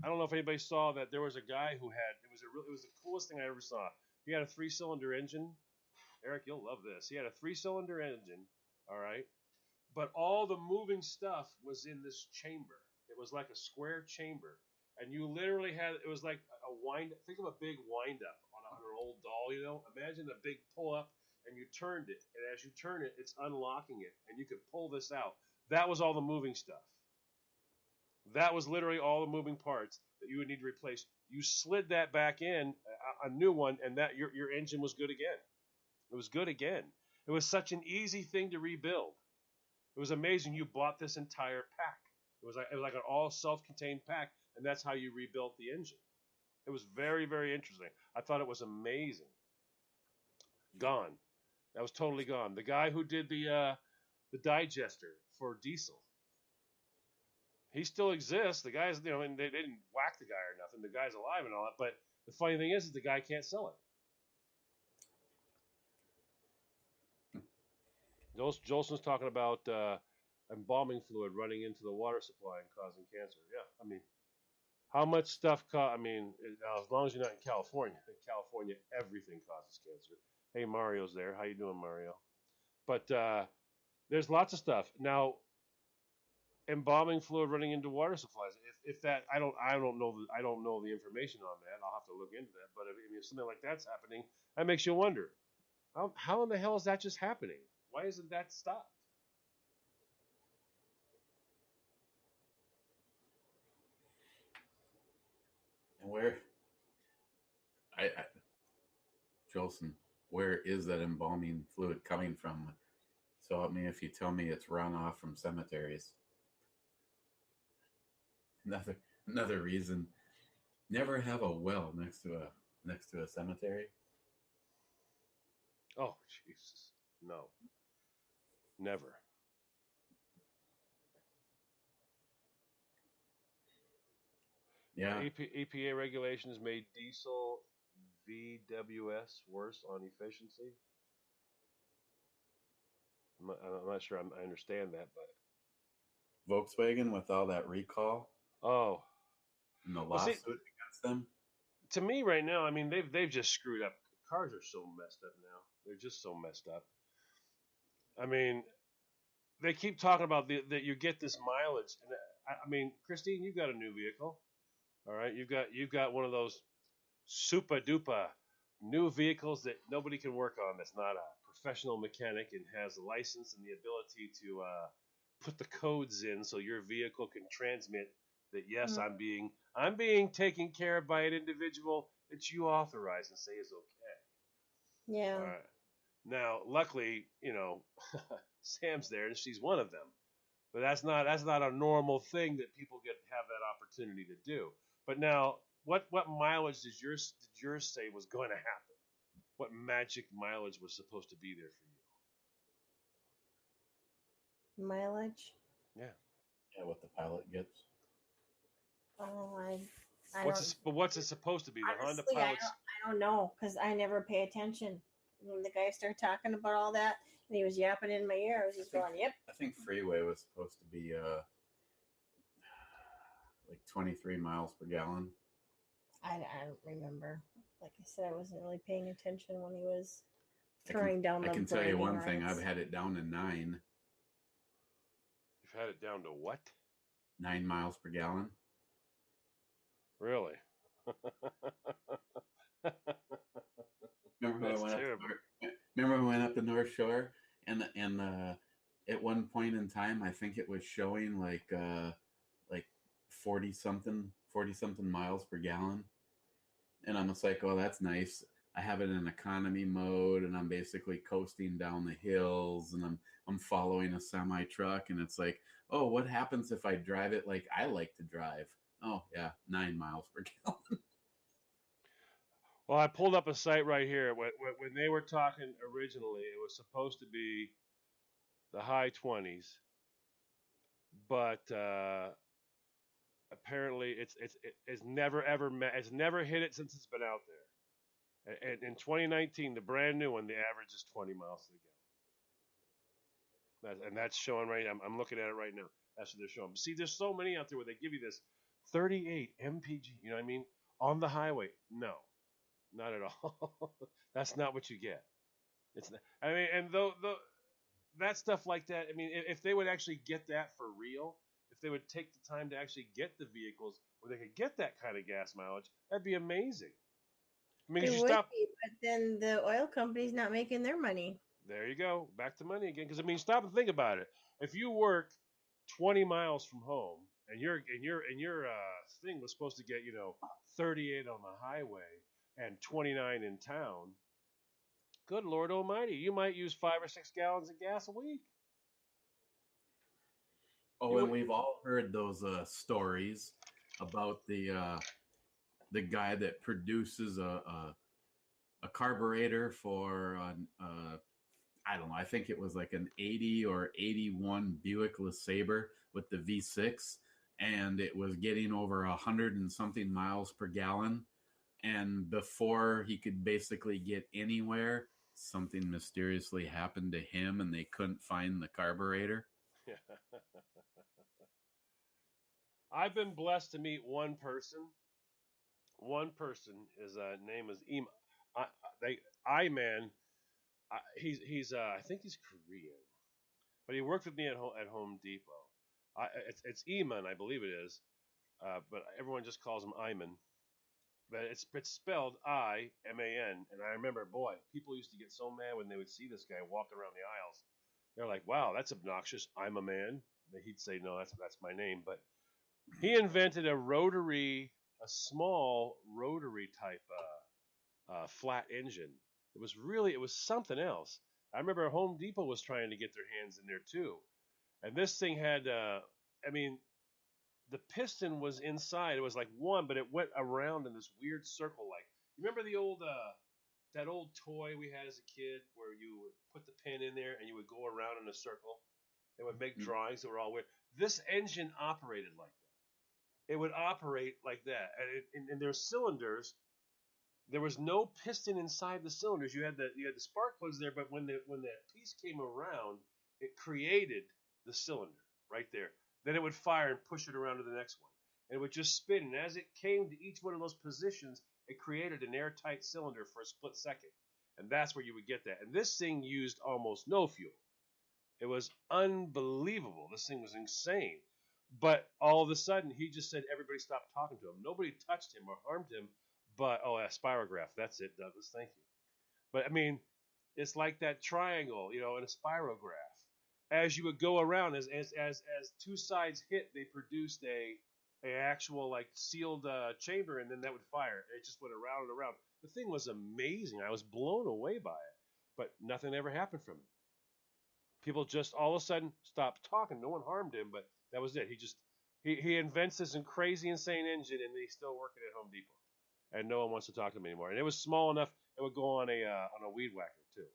I don't know if anybody saw that there was a guy who had it was the coolest thing I ever saw. He had a 3-cylinder engine. Eric, you'll love this. He had a 3-cylinder engine, all right, but all the moving stuff was in this chamber. It was like a square chamber, and you literally had it was like a wind. Think of a big wind up on an old doll. Imagine a big pull up, and you turned it, and as you turn it, it's unlocking it, and you could pull this out. That was all the moving stuff. That was literally all the moving parts that you would need to replace. You slid that back in, a new one, and that your engine was good again. It was good again. It was such an easy thing to rebuild. It was amazing. You bought this entire pack. It was like an all self-contained pack, and that's how you rebuilt the engine. It was very, very interesting. I thought it was amazing. Gone. That was totally gone. The guy who did the digester for diesel, he still exists. The guy's, and they didn't whack the guy or nothing. The guy's alive and all that. But the funny thing is the guy can't sell it. Jolson's talking about embalming fluid running into the water supply and causing cancer. Yeah, I mean, how much stuff? As long as you're not in California. In California, everything causes cancer. Hey, Mario's there. How you doing, Mario? But there's lots of stuff now. Embalming fluid running into water supplies. If that, I don't know. I don't know the information on that. I'll have to look into that. But if something like that's happening, that makes you wonder. How in the hell is that just happening? Why isn't that stopped? And Jolson, where is that embalming fluid coming from? So, if you tell me it's runoff from cemeteries, another reason, never have a well next to a cemetery. Oh, Jesus, no, never. Yeah, EPA regulations made diesel VWS worse on efficiency. I'm not sure I understand that, but Volkswagen with all that recall oh, and the well, see, lawsuit against them. to me right now, I mean they've just screwed up. Cars are so messed up now. They're just so messed up. I mean, they keep talking about that you get this mileage, and I mean, Christine, you've got a new vehicle, all right? You've got one of those super duper new vehicles that nobody can work on. That's not a professional mechanic and has a license and the ability to put the codes in so your vehicle can transmit that yes, I'm being taken care of by an individual that you authorize and say is okay. Yeah. All right. Now, luckily, Sam's there and she's one of them. But that's not a normal thing that people have that opportunity to do. But now, what mileage did yours say was going to happen? What magic mileage was supposed to be there for you? Mileage? Yeah. Yeah, what the pilot gets. Oh, I what's it supposed to be? The honestly, Honda Pilot's. I don't know because I never pay attention. When the guy started talking about all that and he was yapping in my ear, I was just going, "Yep." I think freeway was supposed to be like 23 miles per gallon. I don't remember. Like I said, I wasn't really paying attention when he was I throwing down I the can tell you bragging one thing. I've rights. had it down to 9 You've had it down to what? miles per gallon. Really? Remember when I That's went up terrible. remember when we went up the North Shore and at one point in time I think it was showing like 40 something miles per gallon. And I'm just like, oh, that's nice. I have it in economy mode and I'm basically coasting down the hills and I'm following a semi truck and it's like, oh, what happens if I drive it like I like to drive? Oh yeah, 9 miles per gallon. Well, I pulled up a site right here. When they were talking originally, it was supposed to be the high 20s, but apparently it's never ever it's never hit it since it's been out there. And in 2019, the brand new one, the average is 20 miles to the gallon. And that's showing right. I'm looking at it right now. That's what they're showing. But see, there's so many out there where they give you this 38 mpg. You know what I mean? On the highway, no, not at all. That's not what you get. It's not, I mean, and though that stuff like that. I mean, if they would actually get that for real, if they would take the time to actually get the vehicles where they could get that kind of gas mileage, that'd be amazing. I mean, It you would stop. be, but then the oil company's not making their money. There you go. Back to money again. Because I mean, stop and think about it. If you work 20 miles from home and your thing was supposed to get 38 on the highway and 29 in town, good Lord Almighty, you might use 5 or 6 gallons of gas a week. Oh, You and would, we've all heard those stories about the guy that produces a carburetor for I don't know. I think it was like an 80 or 81 Buick LeSabre with the V6, and it was getting over 100 and something miles per gallon. And before he could basically get anywhere, something mysteriously happened to him, and they couldn't find the carburetor. I've been blessed to meet one person. One person, his name is EEMA. They I man, he's I think he's Korean, but he worked with me at Home Depot. It's Eamon, I believe it is, but everyone just calls him Iman. But it's spelled IMAN, and I remember, boy, people used to get so mad when they would see this guy walking around the aisles. They're like, "Wow, that's obnoxious. I'm a man." He'd say, "No, that's my name." But he invented a small rotary type flat engine. It was something else. I remember Home Depot was trying to get their hands in there too, and this thing had, I mean, the piston was inside. It was like one, but it went around in this weird circle. Like, you remember the old that old toy we had as a kid where you would put the pin in there and you would go around in a circle. It would make drawings that were all weird. This engine operated like that. It would operate like that, and there's cylinders. There was no piston inside the cylinders. You had the spark plugs there, but when that piece came around, it created the cylinder right there. Then it would fire and push it around to the next one, and it would just spin. And as it came to each one of those positions, it created an airtight cylinder for a split second, and that's where you would get that. And this thing used almost no fuel. It was unbelievable. This thing was insane. But all of a sudden, he just said everybody stopped talking to him. Nobody touched him or harmed him. But, oh, a spirograph. That's it, Douglas. Thank you. But, I mean, it's like that triangle, in a spirograph. As you would go around, as two sides hit, they produced a actual, like, sealed chamber, and then that would fire. It just went around and around. The thing was amazing. I was blown away by it. But nothing ever happened from it. People just all of a sudden stopped talking. No one harmed him, but that was it. He invents this crazy, insane engine, and he's still working at Home Depot, and no one wants to talk to him anymore. And it was small enough; it would go on a weed whacker too.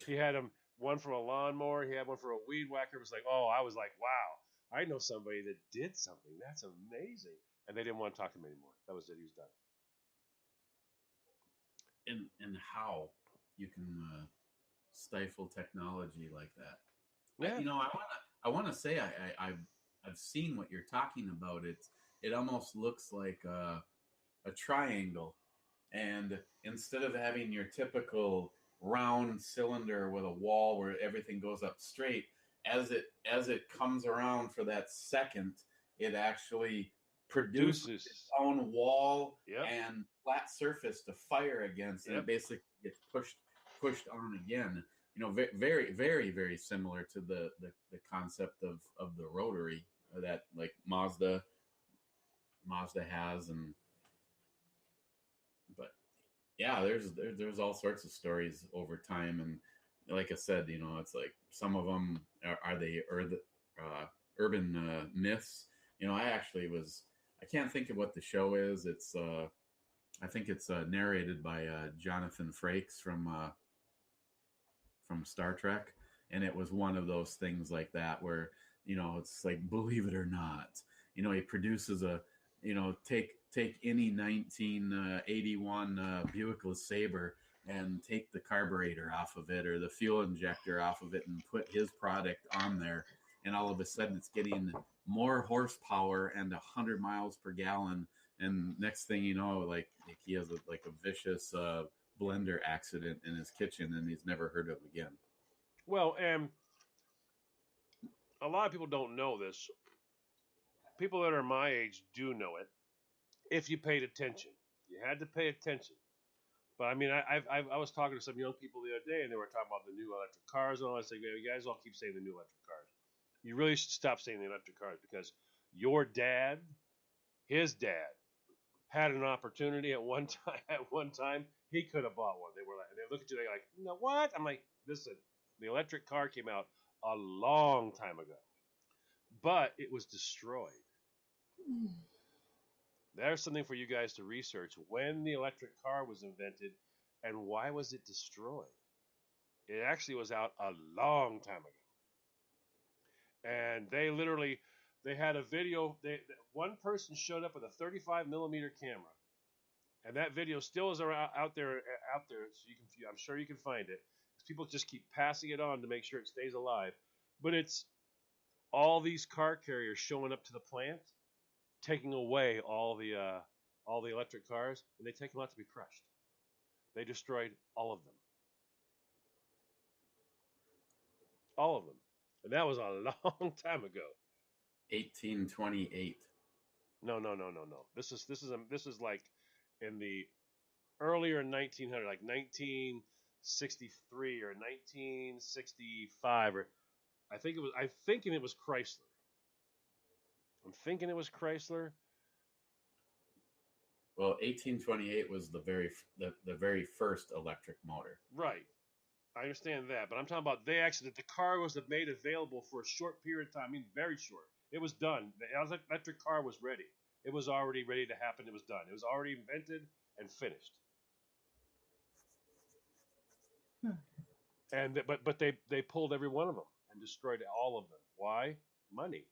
He had one for a lawnmower. He had one for a weed whacker. It was like, oh, I was like, wow, I know somebody that did something. That's amazing. And they didn't want to talk to him anymore. That was it. He was done. And how you can stifle technology like that. Yeah. I want to say I've seen what you're talking about. It almost looks like a a triangle, and instead of having your typical round cylinder with a wall where everything goes up straight, as it comes around for that second, it actually produces Deuces. its own wall Yep. and flat surface to fire against, and Yep. it basically gets pushed on again. Very, very, very similar to the concept of the rotary that like Mazda has. And but yeah, there's all sorts of stories over time, and like I said, it's like some of them are they urban myths. I can't think of what the show is. It's I think it's narrated by Jonathan Frakes from Star Trek, and it was one of those things like that where it's like, believe it or not, he produces take any 1981 Buick LeSabre and take the carburetor off of it or the fuel injector off of it and put his product on there, and all of a sudden it's getting more horsepower and 100 miles per gallon, and next thing you know, like he has a vicious blender accident in his kitchen, and he's never heard of again. Well, and a lot of people don't know this. People that are my age do know it. If you paid attention, you had to pay attention. But I mean, I was talking to some young people the other day, and they were talking about the new electric cars and all. I said, you guys all keep saying the new electric cars. You really should stop saying the electric cars, because your dad, his dad, had an opportunity at one time. At one time, he could have bought one. They were like, and they look at you, they're like, no, what? I'm like, listen, the electric car came out a long time ago, but it was destroyed. There's something for you guys to research. When the electric car was invented, and why was it destroyed? It actually was out a long time ago, and they had a video. One person showed up with a 35 millimeter camera, and that video still is out there. So I'm sure you can find it. People just keep passing it on to make sure it stays alive. But it's all these car carriers showing up to the plant, taking away all the electric cars, and they take them out to be crushed. They destroyed all of them. All of them. And that was a long time ago. 1828. No. This is like in the earlier 1900, like 1963 or 1965, or I'm thinking it was Chrysler. I'm thinking it was Chrysler. Well, 1828 was the very first electric motor. Right. I understand that, but I'm talking about the car was made available for a short period of time. I mean, very short. It was done. The electric car was ready. It was already ready to happen. It was done. It was already invented and finished. And but they pulled every one of them and destroyed all of them. Why? Money.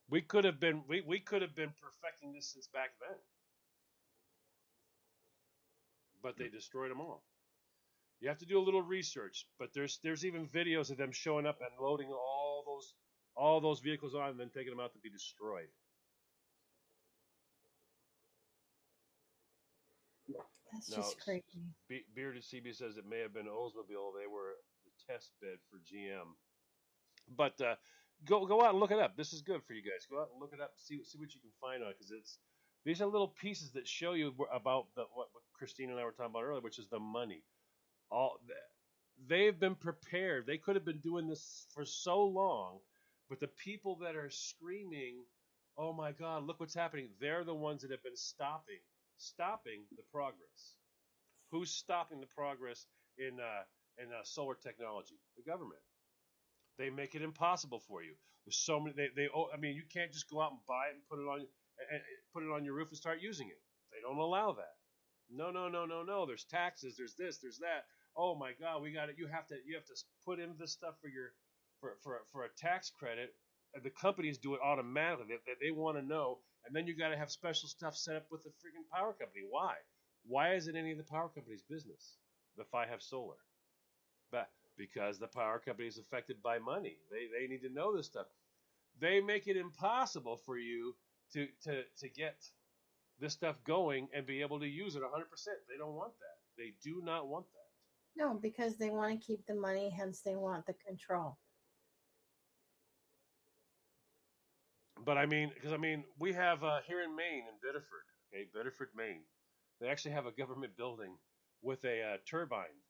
We could have been perfecting this since back then, but they destroyed them all. You have to do a little research, but there's even videos of them showing up and loading all those vehicles on and then taking them out to be destroyed. That's just crazy. Bearded CB says it may have been Oldsmobile. They were the test bed for GM. But go out and look it up. This is good for you guys. Go out and look it up. See what you can find on it, because these are little pieces that show you about what Christine and I were talking about earlier, which is the money. They've been prepared. They could have been doing this for so long, but the people that are screaming, "Oh my God, look what's happening!" They're the ones that have been stopping the progress. Who's stopping the progress in solar technology? The government. They make it impossible for you. There's so many. I mean, you can't just go out and buy it and put it on your roof and start using it. They don't allow that. No. There's taxes. There's this. There's that. Oh my God, we got it. You have to put in this stuff for a tax credit. And the companies do it automatically. They want to know, and then you got to have special stuff set up with the freaking power company. Why? Why is it any of the power company's business if I have solar? But because the power company is affected by money, they need to know this stuff. They make it impossible for you to get this stuff going and be able to use it 100%. They don't want that. They do not want that. No, because they want to keep the money, hence they want the control. But I mean, because we have here in Maine, in Biddeford, okay, Biddeford, Maine, they actually have a government building with a turbine,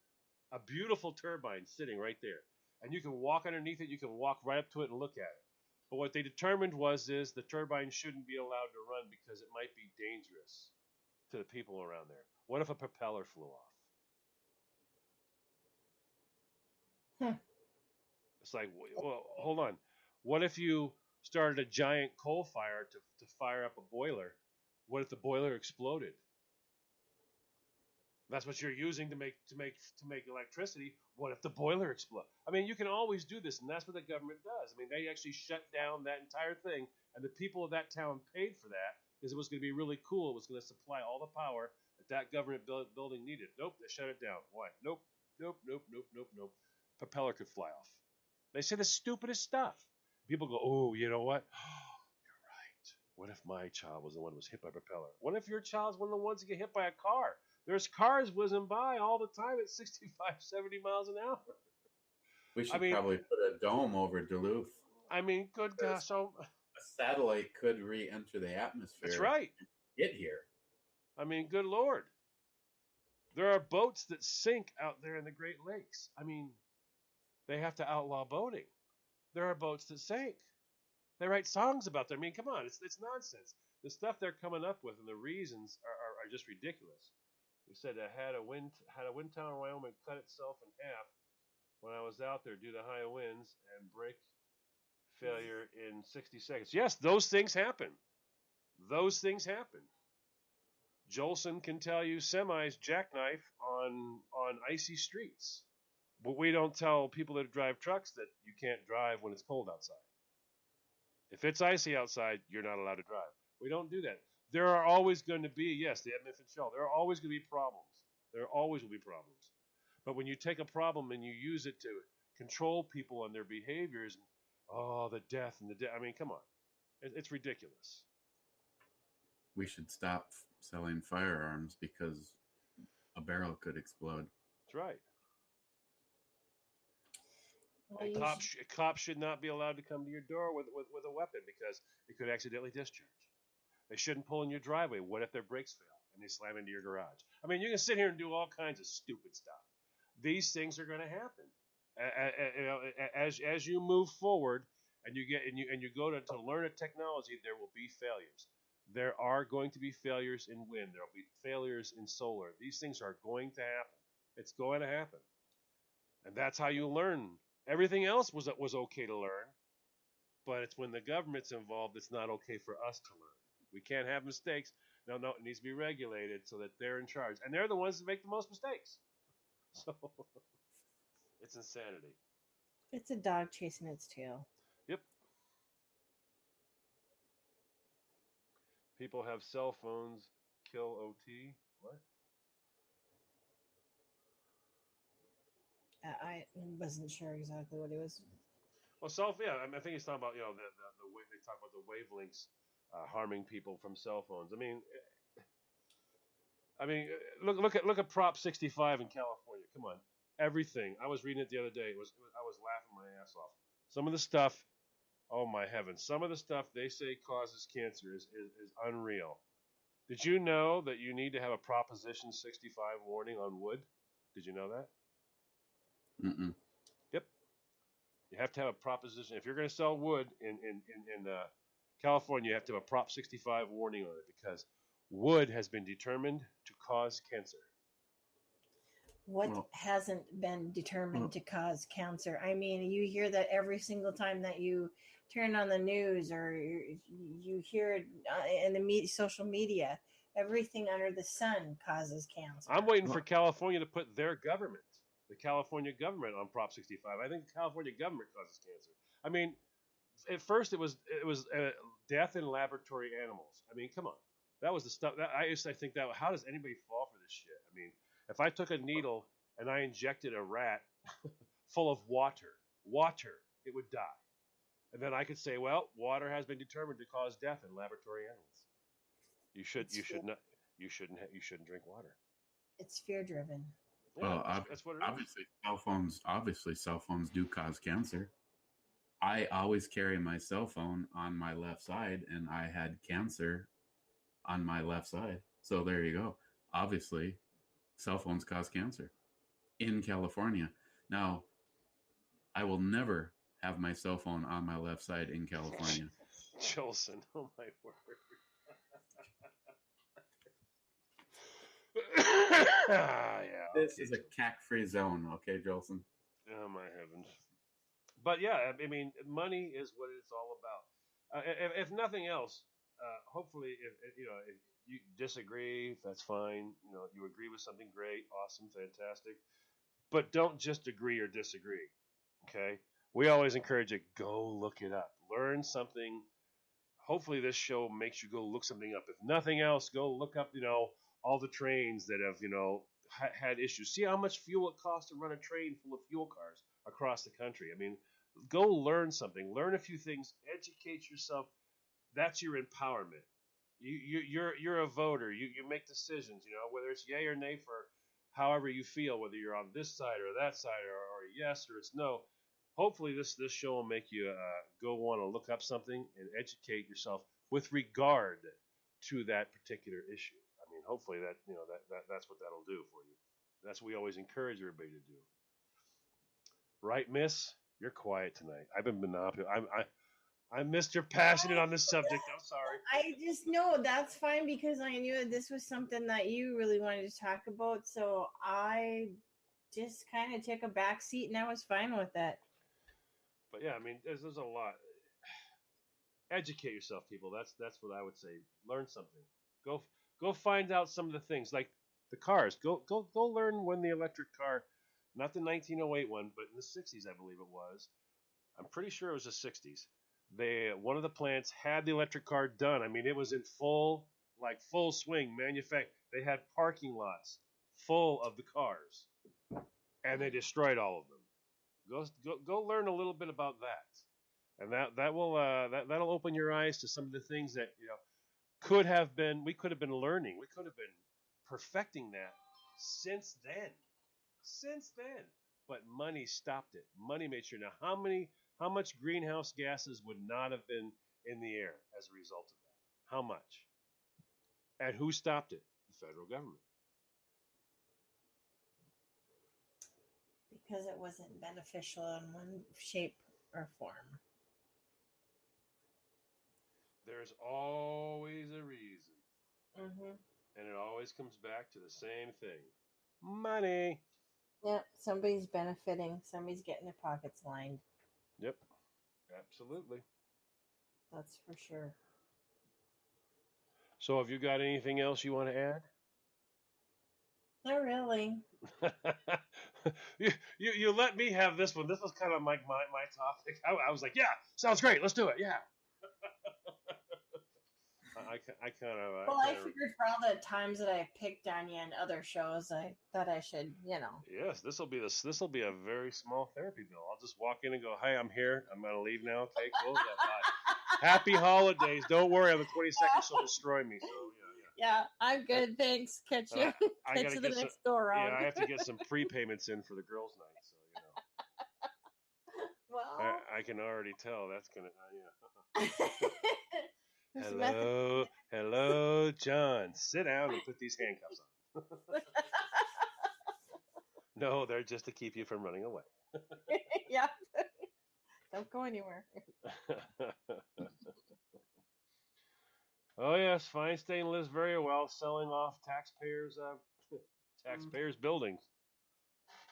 a beautiful turbine sitting right there, and you can walk underneath it. You can walk right up to it and look at it. But what they determined is the turbine shouldn't be allowed to run because it might be dangerous to the people around there. What if a propeller flew off? It's like, well, hold on. What if you started a giant coal fire to fire up a boiler? What if the boiler exploded? That's what you're using to make electricity. What if the boiler explodes? I mean, you can always do this, and that's what the government does. I mean, they actually shut down that entire thing, and the people of that town paid for that because it was going to be really cool. It was going to supply all the power that government building needed. Nope, they shut it down. Why? Nope. Propeller could fly off. They say the stupidest stuff. People go, oh, you know what? You're right. What if my child was the one who was hit by a propeller? What if your child's one of the ones that get hit by a car? There's cars whizzing by all the time at 65, 70 miles an hour. We should probably put a dome over Duluth. I mean, good gosh. So a satellite could re-enter the atmosphere. That's right. Get here. I mean, good Lord. There are boats that sink out there in the Great Lakes. I mean, they have to outlaw boating. There are boats that sink. They write songs about them. I mean, come on. It's nonsense. The stuff they're coming up with and the reasons are just ridiculous. We said had a wind tower in Wyoming cut itself in half when I was out there due to high winds and brake failure in 60 seconds. Yes, those things happen. Those things happen. Jolson can tell you semis jackknife on icy streets. But we don't tell people that drive trucks that you can't drive when it's cold outside. If it's icy outside, you're not allowed to drive. We don't do that. There are always going to be, yes, the Edmund Fitzgerald, there are always going to be problems. There always will be problems. But when you take a problem and you use it to control people and their behaviors, the death and the death, I mean, come on. It's ridiculous. We should stop selling firearms because a barrel could explode. That's right. Well, Cops should not be allowed to come to your door with a weapon because it could accidentally discharge. They shouldn't pull in your driveway. What if their brakes fail and they slam into your garage? I mean, you can sit here and do all kinds of stupid stuff. These things are going to happen. As you move forward and you go to learn a technology, there will be failures. There are going to be failures in wind. There will be failures in solar. These things are going to happen. It's going to happen, and that's how you learn. Everything else was okay to learn, but it's when the government's involved it's not okay for us to learn. We can't have mistakes. No, it needs to be regulated so that they're in charge. And they're the ones that make the most mistakes. So it's insanity. it's a dog chasing its tail. Yep. People have cell phones, kill OT. What? I wasn't sure exactly what it was. Well, I think he's talking about, the way they talk about the wavelengths harming people from cell phones. I mean, look at Prop 65 in California. Come on, everything. I was reading it the other day. I was laughing my ass off. Some of the stuff, oh my heavens, some of the stuff they say causes cancer is unreal. Did you know that you need to have a Proposition 65 warning on wood? Did you know that? Mm-mm. Yep. You have to have a proposition. If you're going to sell wood in California, you have to have a Prop 65 warning on it because wood has been determined to cause cancer. What hasn't been determined to cause cancer? I mean, you hear that every single time that you turn on the news or you hear it in the social media. Everything under the sun causes cancer. I'm waiting for California to put their government, the California government, on Prop 65. I think the California government causes cancer. I mean, at first it was death in laboratory animals. I mean, come on, that was the stuff. I think that. How does anybody fall for this shit? I mean, if I took a needle and I injected a rat full of water, it would die, and then I could say, well, water has been determined to cause death in laboratory animals. You should It's you fear, should not you shouldn't drink water. it's fear driven. Yeah, Well, that's what it is. obviously cell phones do cause cancer. I always carry my cell phone on my left side, and I had cancer on my left side. So there you go. Obviously, cell phones cause cancer in California. Now, I will never have my cell phone on my left side in California. Jolson, oh my word. Yeah. This is a cack-free zone, okay, Jolson? Oh my heavens. But yeah, I mean, money is what it's all about. If nothing else, hopefully, if you disagree, that's fine. You agree with something, great, awesome, fantastic. But don't just agree or disagree. Okay, we always encourage you, go look it up, learn something. Hopefully, this show makes you go look something up. If nothing else, go look up, all the trains that have, had issues. See how much fuel it costs to run a train full of fuel cars across the country. I mean, go learn something, learn a few things, educate yourself. That's your empowerment. You're a voter. You make decisions. Whether it's yay or nay for however you feel, whether you're on this side or that side, or yes or it's no. Hopefully, this show will make you go want to look up something and educate yourself with regard to that particular issue. I mean, hopefully that's what that'll do for you. That's what we always encourage everybody to do. Right, Miss? You're quiet tonight. I've been monopoly. I'm Mr. Passionate on this subject. I'm sorry. I just know that's fine because I knew that this was something that you really wanted to talk about. So I just kind of took a back seat and I was fine with that. But yeah, I mean, there's a lot. Educate yourself, people. That's what I would say. Learn something. Go find out some of the things like the cars. Go learn when the electric car, not the 1908 one, but in the 60s, I believe it was. I'm pretty sure it was the 60s. One of the plants had the electric car done. I mean, it was in full swing. They had parking lots full of the cars, and they destroyed all of them. Go learn a little bit about that, and that'll open your eyes to some of the things that we could have been learning. We could have been perfecting that since then. But money stopped it. Money made sure. Now, how much greenhouse gases would not have been in the air as a result of that? How much? And who stopped it? The federal government. Because it wasn't beneficial in one shape or form. There's always a reason. Mm-hmm. And it always comes back to the same thing. Money. Yeah, somebody's benefiting. Somebody's getting their pockets lined. Yep. Absolutely. That's for sure. So have you got anything else you want to add? Not really. you let me have this one. This was kind of like my topic. I was like, yeah, sounds great. Let's do it. Yeah. I kind of. Well, I figured for all the times that I picked on you in other shows, I thought I should, Yes, this will be a very small therapy bill. I'll just walk in and go, "Hi, I'm here. I'm gonna leave now. Okay, cool. Bye. Happy holidays. Don't worry, on the 22nd she'll destroy me. So yeah, I'm good. Thanks. Catch you. Catch you the next go around. Yeah, I have to get some prepayments in for the girls' night. So Well, I can already tell that's gonna. Yeah. Hello, John. Sit down and put these handcuffs on. No, they're just to keep you from running away. Yeah. Don't go anywhere. Oh yes, Feinstein lives very well, selling off taxpayers' buildings,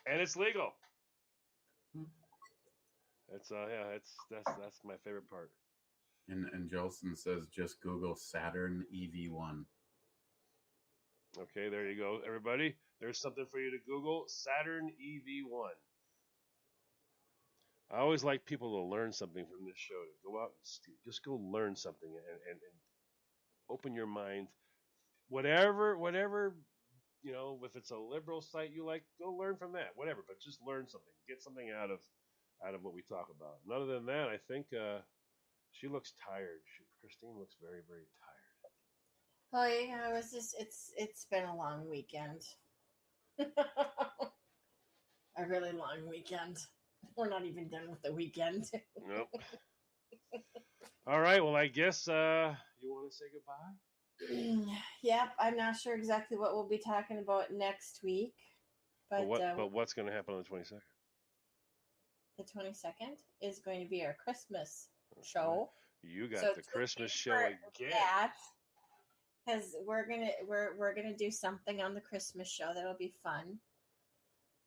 and it's legal. It's that's my favorite part. And Jolson says just Google Saturn EV1. Okay, there you go, everybody. There's something for you to Google. Saturn EV1. I always like people to learn something from this show. To go out and just go learn something and open your mind. Whatever, if it's a liberal site you like, go learn from that. Whatever, but just learn something. Get something out of what we talk about. And other than that, I think she looks tired. Christine looks very, very tired. Oh yeah, it was just it's been a long weekend. A really long weekend. We're not even done with the weekend. Nope. All right. Well, I guess you want to say goodbye. Yep, I'm not sure exactly what we'll be talking about next week, but But what's going to happen on the 22nd? the 22nd is going to be our Christmas That's show. right. You got So the tune Christmas in show for again. that, because we're gonna do something on the Christmas show that'll be fun,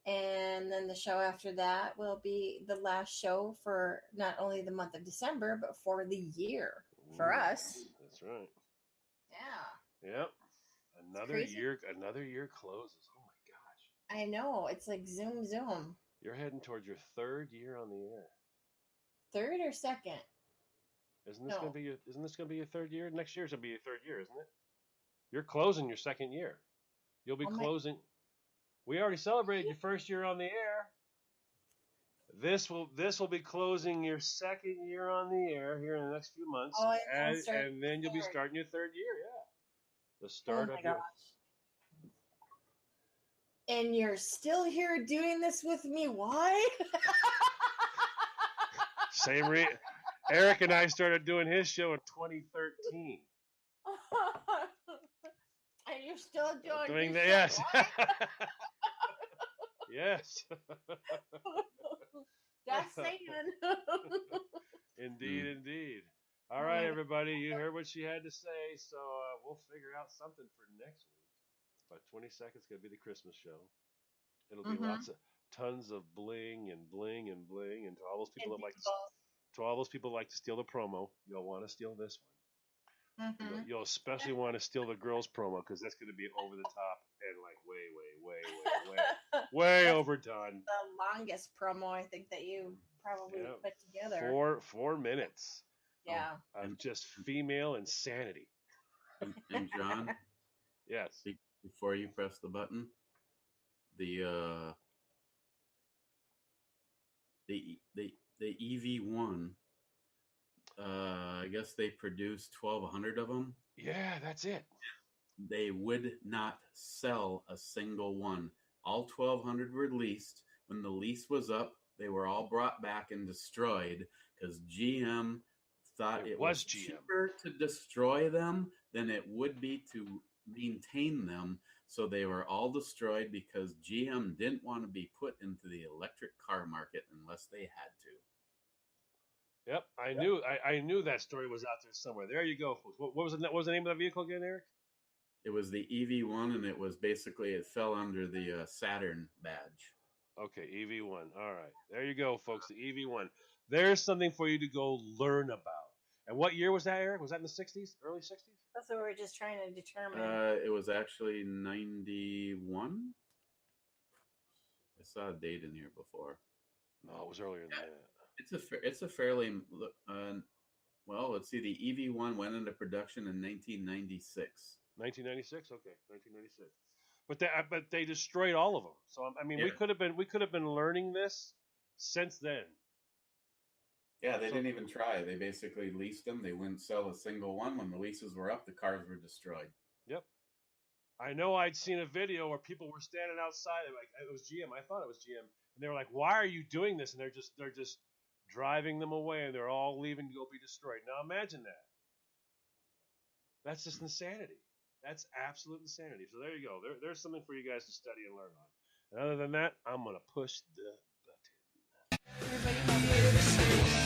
and then the show after that will be the last show for not only the month of December but for the year for Ooh, us. That's right. Yeah, Yep. Another crazy. year closes. Oh my gosh. I know, it's like zoom zoom. You're heading towards your third year on the air. Third or second? Isn't this No. going to be your third year? Next year's going to be your third year, isn't it? You're closing your second year. You'll be Oh my- closing. We already celebrated your first year on the air. This will be closing your second year on the air here in the next few months, Oh, and then you'll be third. starting your third year. Yeah, the Oh start my of your. gosh. And you're still here doing this with me. Why? Same Eric and I started doing his show in 2013. And you're still Doing this that, shit. yes. Why? Yes. Just saying. Indeed. All Oh right, my God. everybody. You heard what she had to say, so we'll figure out something for next week. But 22nd is going to be the Christmas show. It'll be lots of tons of bling and bling and bling, and to all those people that like to steal the promo, you'll want to steal this one. You'll especially want to steal the girls promo because that's going to be over the top and like way overdone. The longest promo I think that you probably Yeah. put together. 4 minutes Yeah. of just female insanity. And John, Yes. before you press the button, the EV1, I guess they produced 1,200 of them. Yeah, that's it. They would not sell a single one. All 1,200 were leased. When the lease was up, they were all brought back and destroyed because GM thought it was cheaper to destroy them than it would be to maintain them. So they were all destroyed because GM didn't want to be put into the electric car market unless they had to. Yep, I knew that story was out there somewhere. There you go, folks. What was the name of the vehicle again, Eric? It was the EV1, and it was basically, it fell under the Saturn badge. Okay, EV1. All right, there you go, folks. The EV1. There's something for you to go learn about. And what year was that, Eric? Was that in the 60s, early 60s? That's what we're just trying to determine. It was actually 91. I saw a date in here before. No, it was earlier than that. It's a fairly well. Let's see. The EV1 went into production in 1996. 1996. Okay, 1996. But they destroyed all of them. So I mean, Yeah. we could have been learning this since then. Yeah, they didn't even try. They basically leased them. They wouldn't sell a single one. When the leases were up, the cars were destroyed. Yep. I know I'd seen a video where people were standing outside. Like it was GM. I thought it was GM, and they were like, "Why are you doing this?" And they're just driving them away, and they're all leaving to go be destroyed. Now imagine that. That's just insanity. That's absolute insanity. So there you go. There's something for you guys to study and learn on. And other than that, I'm gonna push the button. Everybody have a